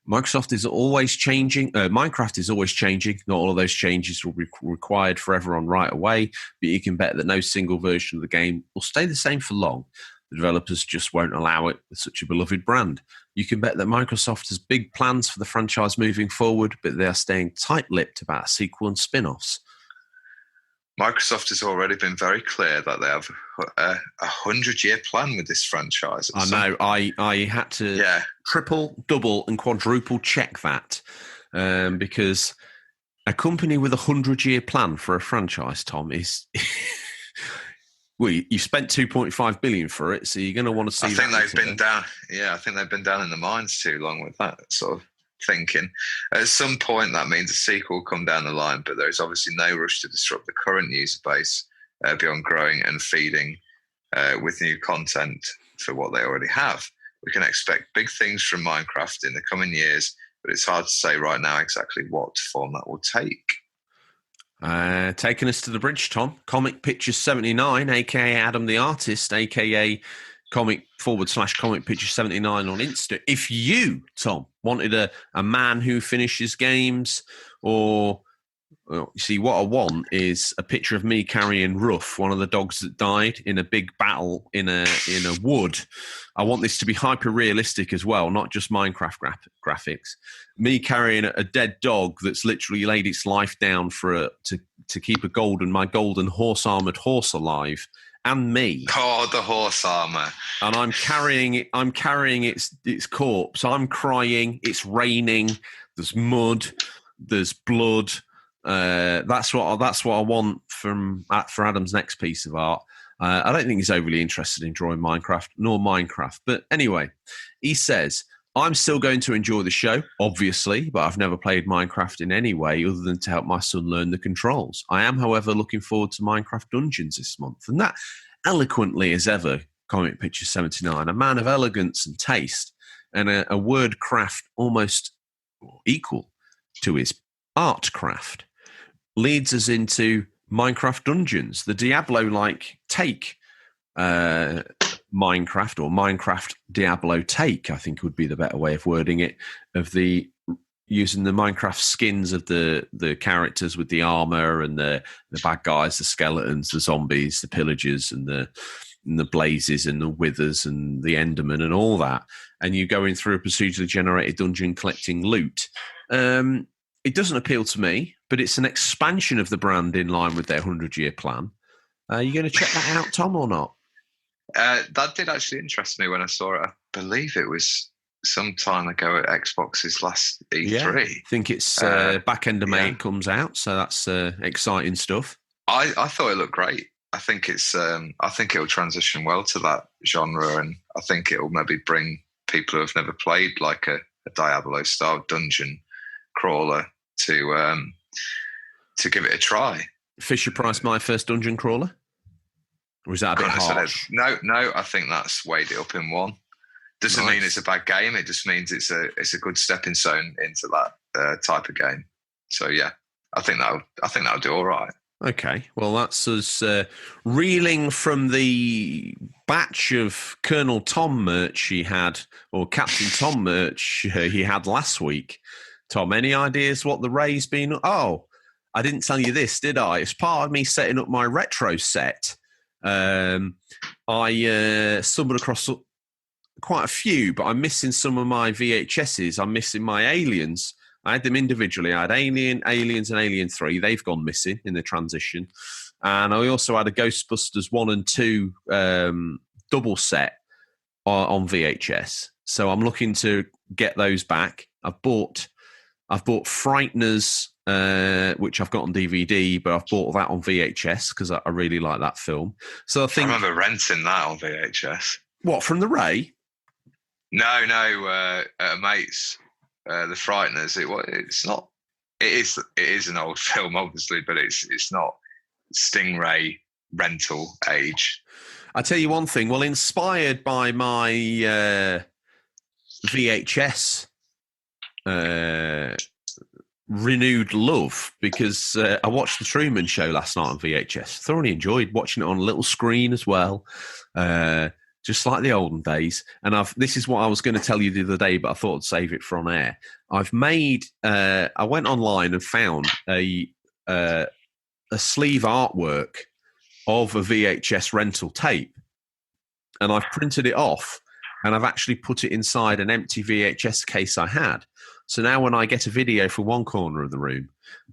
Minecraft is always changing. Not all of those changes will be required for everyone right away, but you can bet that no single version of the game will stay the same for long. The developers just won't allow it with such a beloved brand. You can bet that Microsoft has big plans for the franchise moving forward, but they are staying tight-lipped about a sequel and spin-offs. Microsoft has already been very clear that they have a 100-year plan with this franchise. I know. I had to triple, double, and quadruple check that because a company with a 100-year plan for a franchise, Tom, is well, you spent $2.5 billion for it, so you're going to want to see. I think they've been down. Yeah, I think they've been down in the mines too long with that sort of thinking. At some point, that means a sequel will come down the line, but there is obviously no rush to disrupt the current user base beyond growing and feeding with new content for what they already have. We can expect big things from Minecraft in the coming years, but it's hard to say right now exactly what form that will take. Taking us to the bridge, Tom. Comic Pictures 79, a.k.a. Adam the Artist, a.k.a. comic/comic picture 79 on Insta. If you, Tom, wanted a man who finishes games or Well, you see, what I want is a picture of me carrying Ruff, one of the dogs that died in a big battle in a wood. I want this to be hyper realistic as well, not just Minecraft graphics. Me carrying a dead dog that's literally laid its life down to keep my golden horse armored horse alive, and me. Oh, the horse armor! And I'm carrying it. I'm carrying its corpse. I'm crying. It's raining. There's mud. There's blood. That's what I want for Adam's next piece of art. I don't think he's overly interested in drawing Minecraft, nor Minecraft. But anyway, he says, I'm still going to enjoy the show, obviously, but I've never played Minecraft in any way other than to help my son learn the controls. I am, however, looking forward to Minecraft Dungeons this month. And that, eloquently as ever, Comic Picture 79, a man of elegance and taste, and a word craft almost equal to his art craft, leads us into Minecraft Dungeons, the Diablo-like take Minecraft, or Minecraft Diablo take, I think would be the better way of wording it, of using the Minecraft skins of the characters with the armor and the bad guys, the skeletons, the zombies, the pillagers, and the blazes and the withers and the endermen and all that, and you go in through a procedurally generated dungeon collecting loot. It doesn't appeal to me, but it's an expansion of the brand in line with their 100-year plan. Are you going to check that out, Tom, or not? That did actually interest me when I saw it. I believe it was some time ago at Xbox's last E3. Yeah, I think it's back end of May it comes out, so that's exciting stuff. I thought it looked great. I think I think it'll transition well to that genre, and I think it'll maybe bring people who have never played like a Diablo-style dungeon crawler to give it a try. Fisher Price, My First Dungeon Crawler? Or is that a bit harsh? No, I think that's weighed it up in one. Doesn't mean it's a bad game. It just means it's a good stepping stone into that type of game. So yeah, I think that'll do all right. Okay, well that's us reeling from the batch of Colonel Tom merch he had, or Captain Tom merch he had last week. Tom, any ideas what the ray's been? Oh, I didn't tell you this, did I? It's part of me setting up my retro set. I stumbled across quite a few, but I'm missing some of my VHSs. I'm missing my Aliens. I had them individually. I had Aliens, and Alien 3. They've gone missing in the transition. And I also had a Ghostbusters 1 and 2 double set on VHS. So I'm looking to get those back. I've bought Frighteners, which I've got on DVD, but I've bought that on VHS because I really like that film. So I remember renting that on VHS. What, from the Ray? No, mates. The Frighteners. It's not. It is an old film, obviously, but it's not Stingray rental age. I tell you one thing. Well, inspired by my VHS renewed love, because I watched the Truman Show last night on VHS. Thoroughly enjoyed watching it on a little screen as well. Just like the olden days. And this is what I was going to tell you the other day, but I thought I'd save it for on air. I've made, I went online and found a sleeve artwork of a VHS rental tape. And I've printed it off, and I've actually put it inside an empty VHS case I had. So now when I get a video from one corner of the room,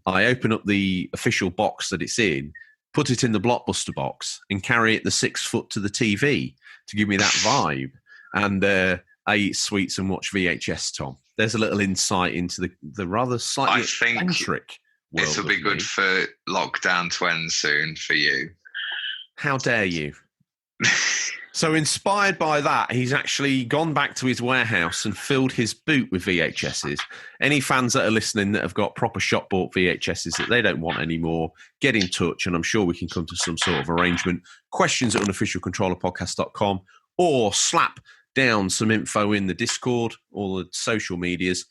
I open up the official box that it's in, put it in the Blockbuster box, and carry it the 6 foot to the TV to give me that vibe. And I eat sweets and watch VHS, Tom. There's a little insight into the rather slightly eccentric world. This will be good for lockdown to end soon for you. How dare you? So inspired by that, he's actually gone back to his warehouse and filled his boot with VHSs. Any fans that are listening that have got proper shop-bought VHSs that they don't want anymore, get in touch, and I'm sure we can come to some sort of arrangement. Questions at unofficialcontrollerpodcast.com, or slap down some info in the Discord or the social medias.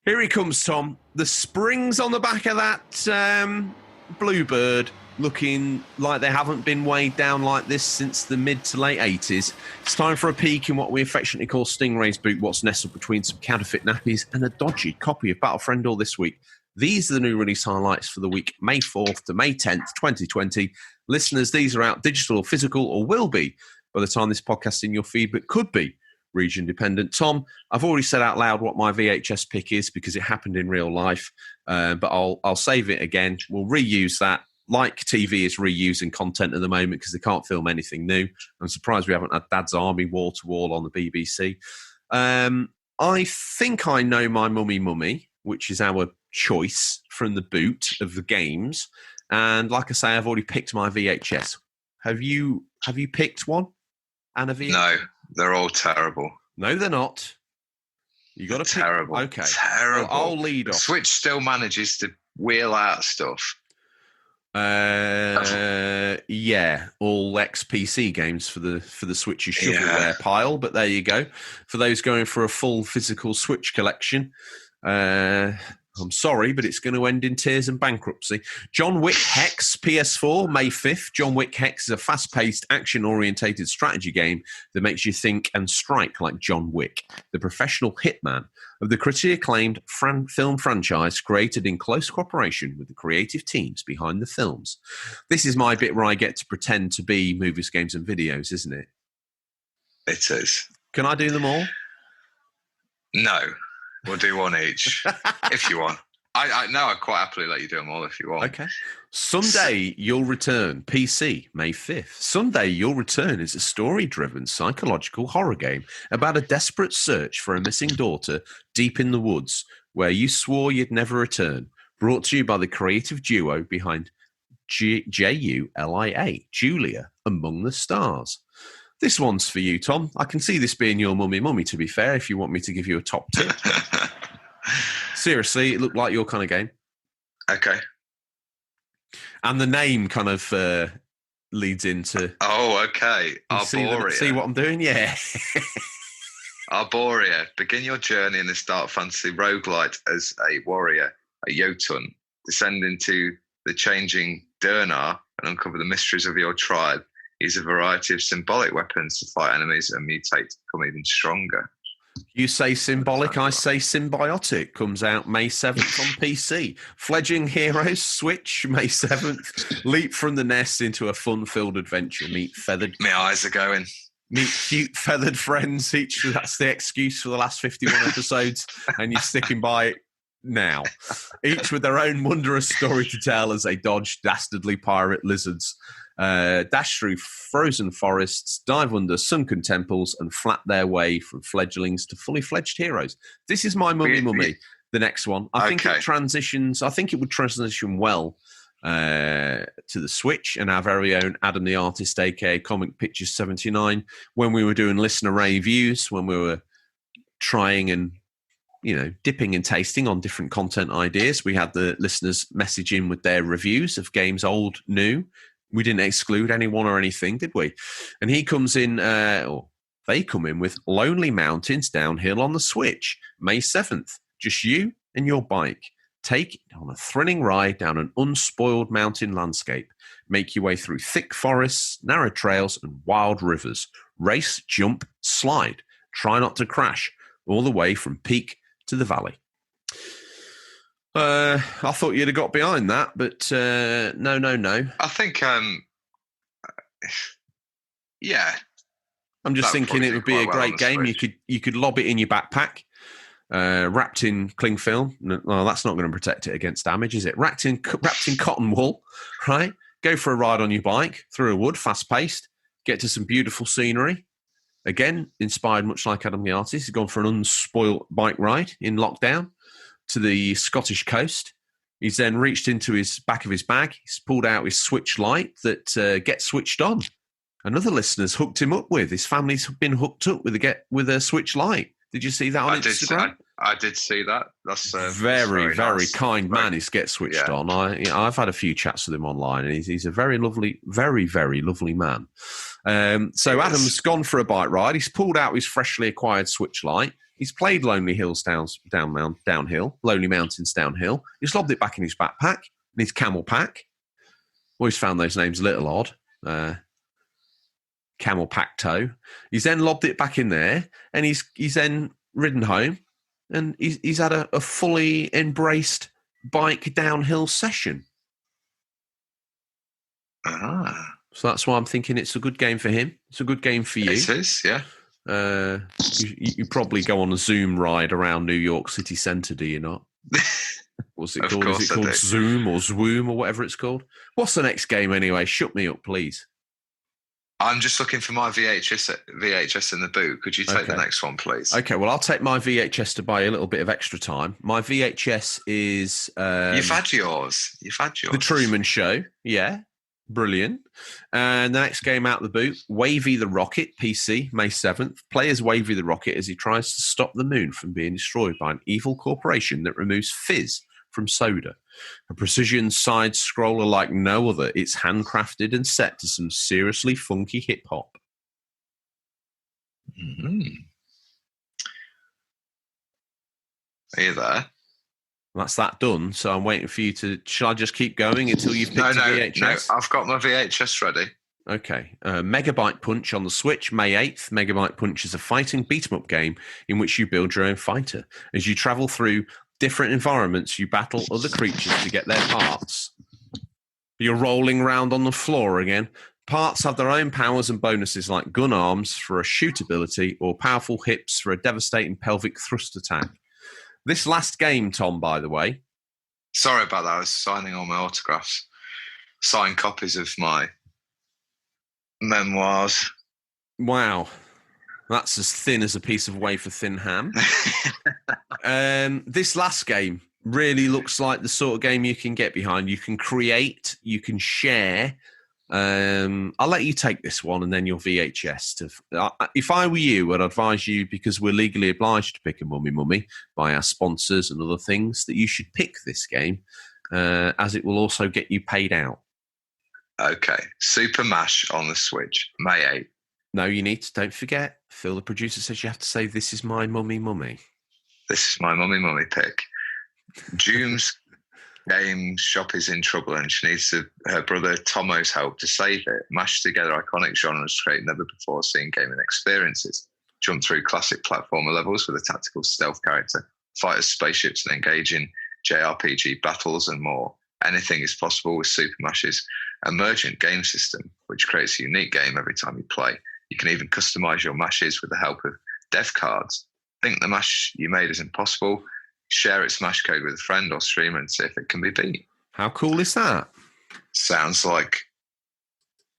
Here he comes, Tom. The springs on the back of that Bluebird, looking like they haven't been weighed down like this since the mid to late 80s. It's time for a peek in what we affectionately call Stingray's boot, what's nestled between some counterfeit nappies and a dodgy copy of Battle for Endor this week. These are the new release highlights for the week May 4th to May 10th, 2020. Listeners, these are out digital or physical, or will be by the time this podcast is in your feed, but could be region dependent. Tom, I've already said out loud what my VHS pick is because it happened in real life, but I'll save it again. We'll reuse that. Like TV is reusing content at the moment because they can't film anything new. I'm surprised we haven't had Dad's Army wall to wall on the BBC. I think I know my Mummy, which is our choice from the boot of the games. And like I say, I've already picked my VHS. Have you picked one? And a VHS? No, they're all terrible. No, they're not. You got to pick. Terrible. Okay. Terrible. Well, I'll lead off. Switch still manages to wheel out stuff. Yeah, all ex-PC games for the Switch's shovelware pile, but there you go. For those going for a full physical Switch collection, I'm sorry, but it's going to end in tears and bankruptcy. John Wick Hex, PS4, May 5th. John Wick Hex is a fast-paced, action-orientated strategy game that makes you think and strike like John Wick, the professional hitman of the critically acclaimed film franchise created in close cooperation with the creative teams behind the films. This is my bit where I get to pretend to be movies, games, and videos, isn't it? It is. Can I do them all? No. We'll do one each, if you want. I'd quite happily let you do them all if you want. Okay. Someday You'll Return, PC, May 5th. Someday You'll Return is a story-driven psychological horror game about a desperate search for a missing daughter deep in the woods where you swore you'd never return. Brought to you by the creative duo behind Julia, Julia, Among the Stars. This one's for you, Tom. I can see this being your mummy, to be fair, if you want me to give you a top tip. Seriously, it looked like your kind of game. Okay. And the name kind of leads into... Oh, okay. Arborea. See what I'm doing? Yeah. Arborea. Begin your journey in this dark fantasy roguelite as a warrior, a Jotun. Descend into the changing Durnar and uncover the mysteries of your tribe. Use a variety of symbolic weapons to fight enemies and mutate to become even stronger. You say symbolic, I say symbiotic. Comes out May 7th on PC. Fledgling heroes, Switch, May 7th. Leap from the nest into a fun-filled adventure. Meet My eyes are going. Meet cute feathered friends. That's the excuse for the last 51 episodes, and you're sticking by it now. Each with their own wondrous story to tell as they dodge dastardly pirate lizards. Dash through frozen forests, dive under sunken temples, and flap their way from fledglings to fully fledged heroes. This is my mummy, the next one. I think it would transition well to the Switch and our very own Adam the Artist, aka Comic Pictures 79, when we were doing listener reviews, when we were trying and dipping and tasting on different content ideas. We had the listeners message in with their reviews of games old, new. We didn't exclude anyone or anything, did we? And he comes in, or they come in with Lonely Mountains Downhill on the Switch, May 7th. Just you and your bike. Take it on a thrilling ride down an unspoiled mountain landscape. Make your way through thick forests, narrow trails, and wild rivers. Race, jump, slide. Try not to crash. All the way from peak to the valley. I thought you'd have got behind that, but no. I think, yeah. I'm just thinking it would be a great game. You could lob it in your backpack, wrapped in cling film. Well, that's not going to protect it against damage, is it? Wrapped in cotton wool, right? Go for a ride on your bike through a wood, fast-paced. Get to some beautiful scenery. Again, inspired much like Adam the Artist. He's gone for an unspoilt bike ride in lockdown to the Scottish coast. He's then reached into his back of his bag. He's pulled out his Switch Lite that gets switched on. Another listener's hooked him up with. His family's been hooked up with a Switch Lite. Did you see that on Instagram? I did see that. That's very nice. kind man. He's get switched on. I've had a few chats with him online, and he's a very lovely, very, very lovely man. So Adam's gone for a bike ride. He's pulled out his freshly acquired Switch Lite. He's played Lonely Downhill, Lonely Mountains Downhill. He's lobbed it back in his backpack, in his camel pack. Always found those names a little odd. Camel pack toe. He's then lobbed it back in there, and he's then ridden home, and he's had a fully embraced bike downhill session. Ah. So that's why I'm thinking it's a good game for him. It's a good game for you. It is, yeah. You probably go on a Zoom ride around New York City Centre, do you not? What's it called? Is it called Zoom or Zwoom or whatever it's called? What's the next game anyway? Shut me up, please. I'm just looking for my VHS in the boot. Could you take the next one, please? Okay, well, I'll take my VHS to buy a little bit of extra time. My VHS is... You've had yours. The Truman Show, yeah. Brilliant. And the next game out the boot, Wavy the Rocket, PC, May 7th. Play as Wavy the Rocket as he tries to stop the moon from being destroyed by an evil corporation that removes fizz from soda. A precision side scroller like no other. It's handcrafted and set to some seriously funky hip hop. Mm-hmm. Are you there? That's that done. So I'm waiting for you to... Shall I just keep going until you've picked a VHS? No, I've got my VHS ready. Okay. Megabyte Punch on the Switch, May 8th. Megabyte Punch is a fighting beat-em-up game in which you build your own fighter. As you travel through different environments, you battle other creatures to get their parts. You're rolling around on the floor again. Parts have their own powers and bonuses like gun arms for a shoot ability or powerful hips for a devastating pelvic thrust attack. This last game, Tom, by the way... Sorry about that. I was signing all my autographs. Signed copies of my memoirs. Wow. That's as thin as a piece of wafer-thin ham. This last game really looks like the sort of game you can get behind. You can create, you can share. I'll let you take this one and then your VHS. If I were you, I'd advise you, because we're legally obliged to pick a Mummy by our sponsors and other things, that you should pick this game, as it will also get you paid out. Okay. Super Mash on the Switch, May 8th. No, you need to, don't forget, Phil, the producer, says you have to say, this is my mummy. This is my mummy pick. June's game shop is in trouble and she needs her brother Tomo's help to save it. Mash together iconic genres to create never-before-seen gaming experiences. Jump through classic platformer levels with a tactical stealth character, fight as spaceships and engage in JRPG battles and more. Anything is possible with Super Mash's emergent game system, which creates a unique game every time you play. You can even customize your mashes with the help of dev cards. Think the mash you made is impossible? Share its mash code with a friend or streamer and see if it can be beat. How cool is that? Sounds like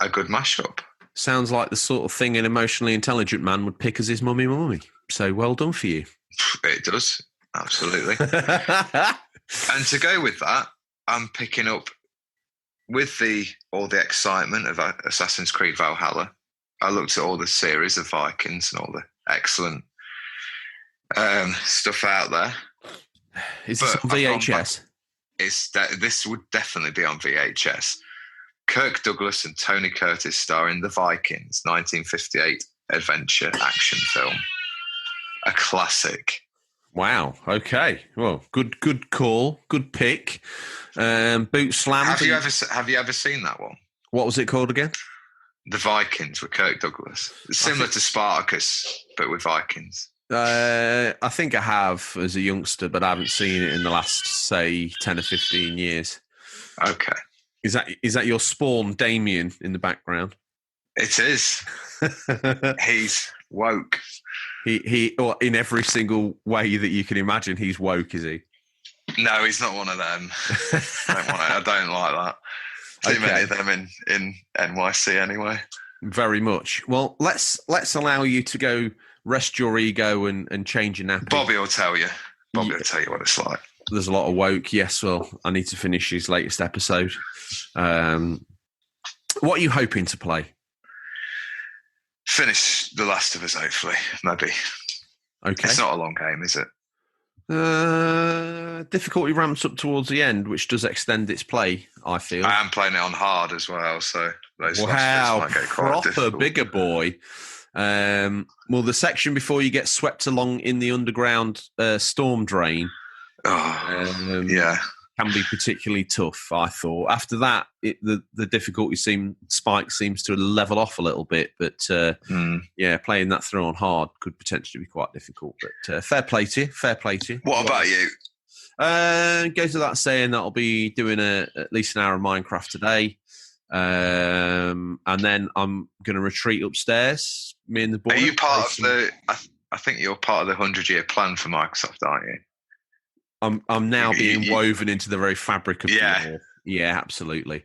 a good mashup. Sounds like the sort of thing an emotionally intelligent man would pick as his mummy. So well done for you. It does, absolutely. And to go with that, I'm picking up, with all the excitement of Assassin's Creed Valhalla, I looked at all the series of Vikings and all the excellent stuff out there. Is this on VHS? This would definitely be on VHS. Kirk Douglas and Tony Curtis star in The Vikings, 1958 adventure action film. A classic. Wow. Okay. Well, good call. Good pick. Boot slam. Have you ever seen that one? What was it called again? The Vikings with Kirk Douglas. It's similar to Spartacus, but with Vikings. I think I have as a youngster, but I haven't seen it in the last, say, 10 or 15 years. Okay. Is that your Spawn, Damien, in the background? It is. He's woke. He in every single way that you can imagine, he's woke, is he? No, he's not one of them. I don't like that. Too many of them in NYC anyway. Very much. Well, let's allow you to go rest your ego and change your nappy. Bobby will tell you. Bobby will tell you what it's like. There's a lot of woke. Yes, well, I need to finish his latest episode. What are you hoping to play? Finish The Last of Us, hopefully. Maybe. Okay. It's not a long game, is it? Difficulty ramps up towards the end, which does extend its play, I feel. I am playing it on hard as well, so those wow, might get quite proper bigger boy. Well, the section before you get swept along in the underground storm drain can be particularly tough, I thought. After that, the difficulty spike seems to level off a little bit, but playing that through on hard could potentially be quite difficult. But fair play to you. What about you? Goes without saying that I'll be doing at least an hour of Minecraft today. And then I'm going to retreat upstairs. Me and the boys. Are you part of the? I think you're part of the 100-year plan for Microsoft, aren't you? I'm now being woven into the very fabric of the law. Yeah, absolutely.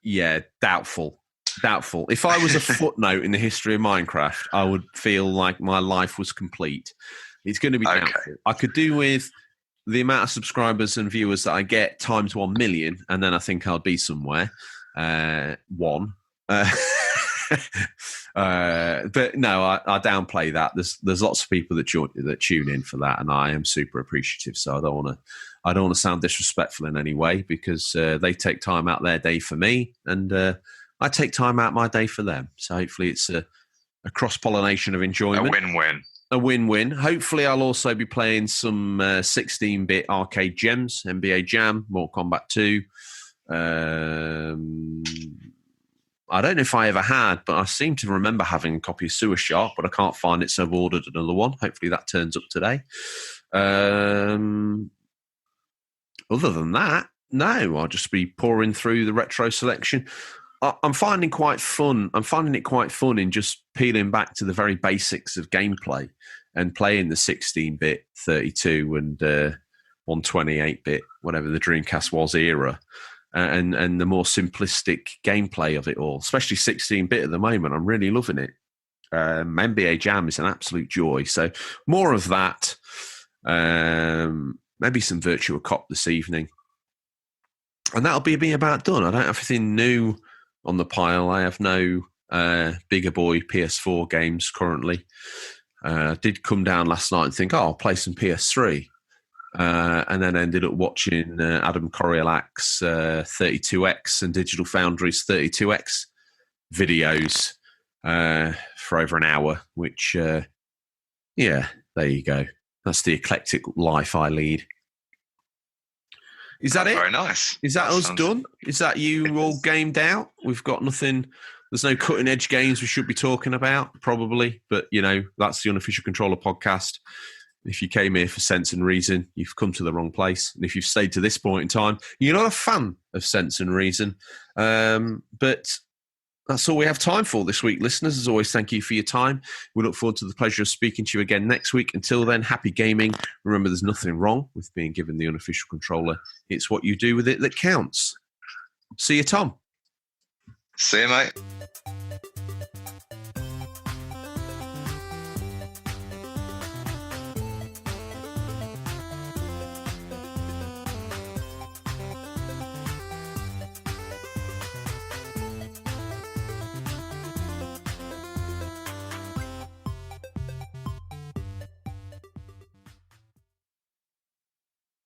Yeah, doubtful. If I was a footnote in the history of Minecraft, I would feel like my life was complete. It's going to be doubtful. I could do with the amount of subscribers and viewers that I get times 1 million, and then I think I'll be somewhere. One. But no, I downplay that. There's lots of people that tune in for that, and I am super appreciative. So I don't want to sound disrespectful in any way, because they take time out their day for me, and I take time out my day for them. So hopefully it's a cross-pollination of enjoyment. A win-win. Hopefully I'll also be playing some 16-bit arcade gems, NBA Jam, Mortal Kombat 2. I don't know if I ever had, but I seem to remember having a copy of Sewer Shark, but I can't find it, so I've ordered another one. Hopefully that turns up today. Other than that, no, I'll just be pouring through the retro selection. I'm finding it quite fun in just peeling back to the very basics of gameplay and playing the 16-bit, 32 and 128-bit, whatever the Dreamcast was era, and the more simplistic gameplay of it all, especially 16-bit at the moment. I'm really loving it. NBA Jam is an absolute joy. So more of that. Maybe some Virtua Cop this evening. And that'll be me about done. I don't have anything new on the pile. I have no bigger boy PS4 games currently. Did come down last night and think, I'll play some PS3. And then ended up watching Adam Coriolac's 32X and Digital Foundry's 32X videos for over an hour, which, there you go. That's the eclectic life I lead. Is that it? Very nice. Is that us done? Is that you all gamed out? We've got nothing. There's no cutting edge games we should be talking about, probably. But, that's the Unofficial Controller podcast. If you came here for sense and reason, you've come to the wrong place. And if you've stayed to this point in time, you're not a fan of sense and reason. But that's all we have time for this week, listeners. As always, thank you for your time. We look forward to the pleasure of speaking to you again next week. Until then, happy gaming. Remember, there's nothing wrong with being given the Unofficial Controller. It's what you do with it that counts. See you, Tom. See you, mate.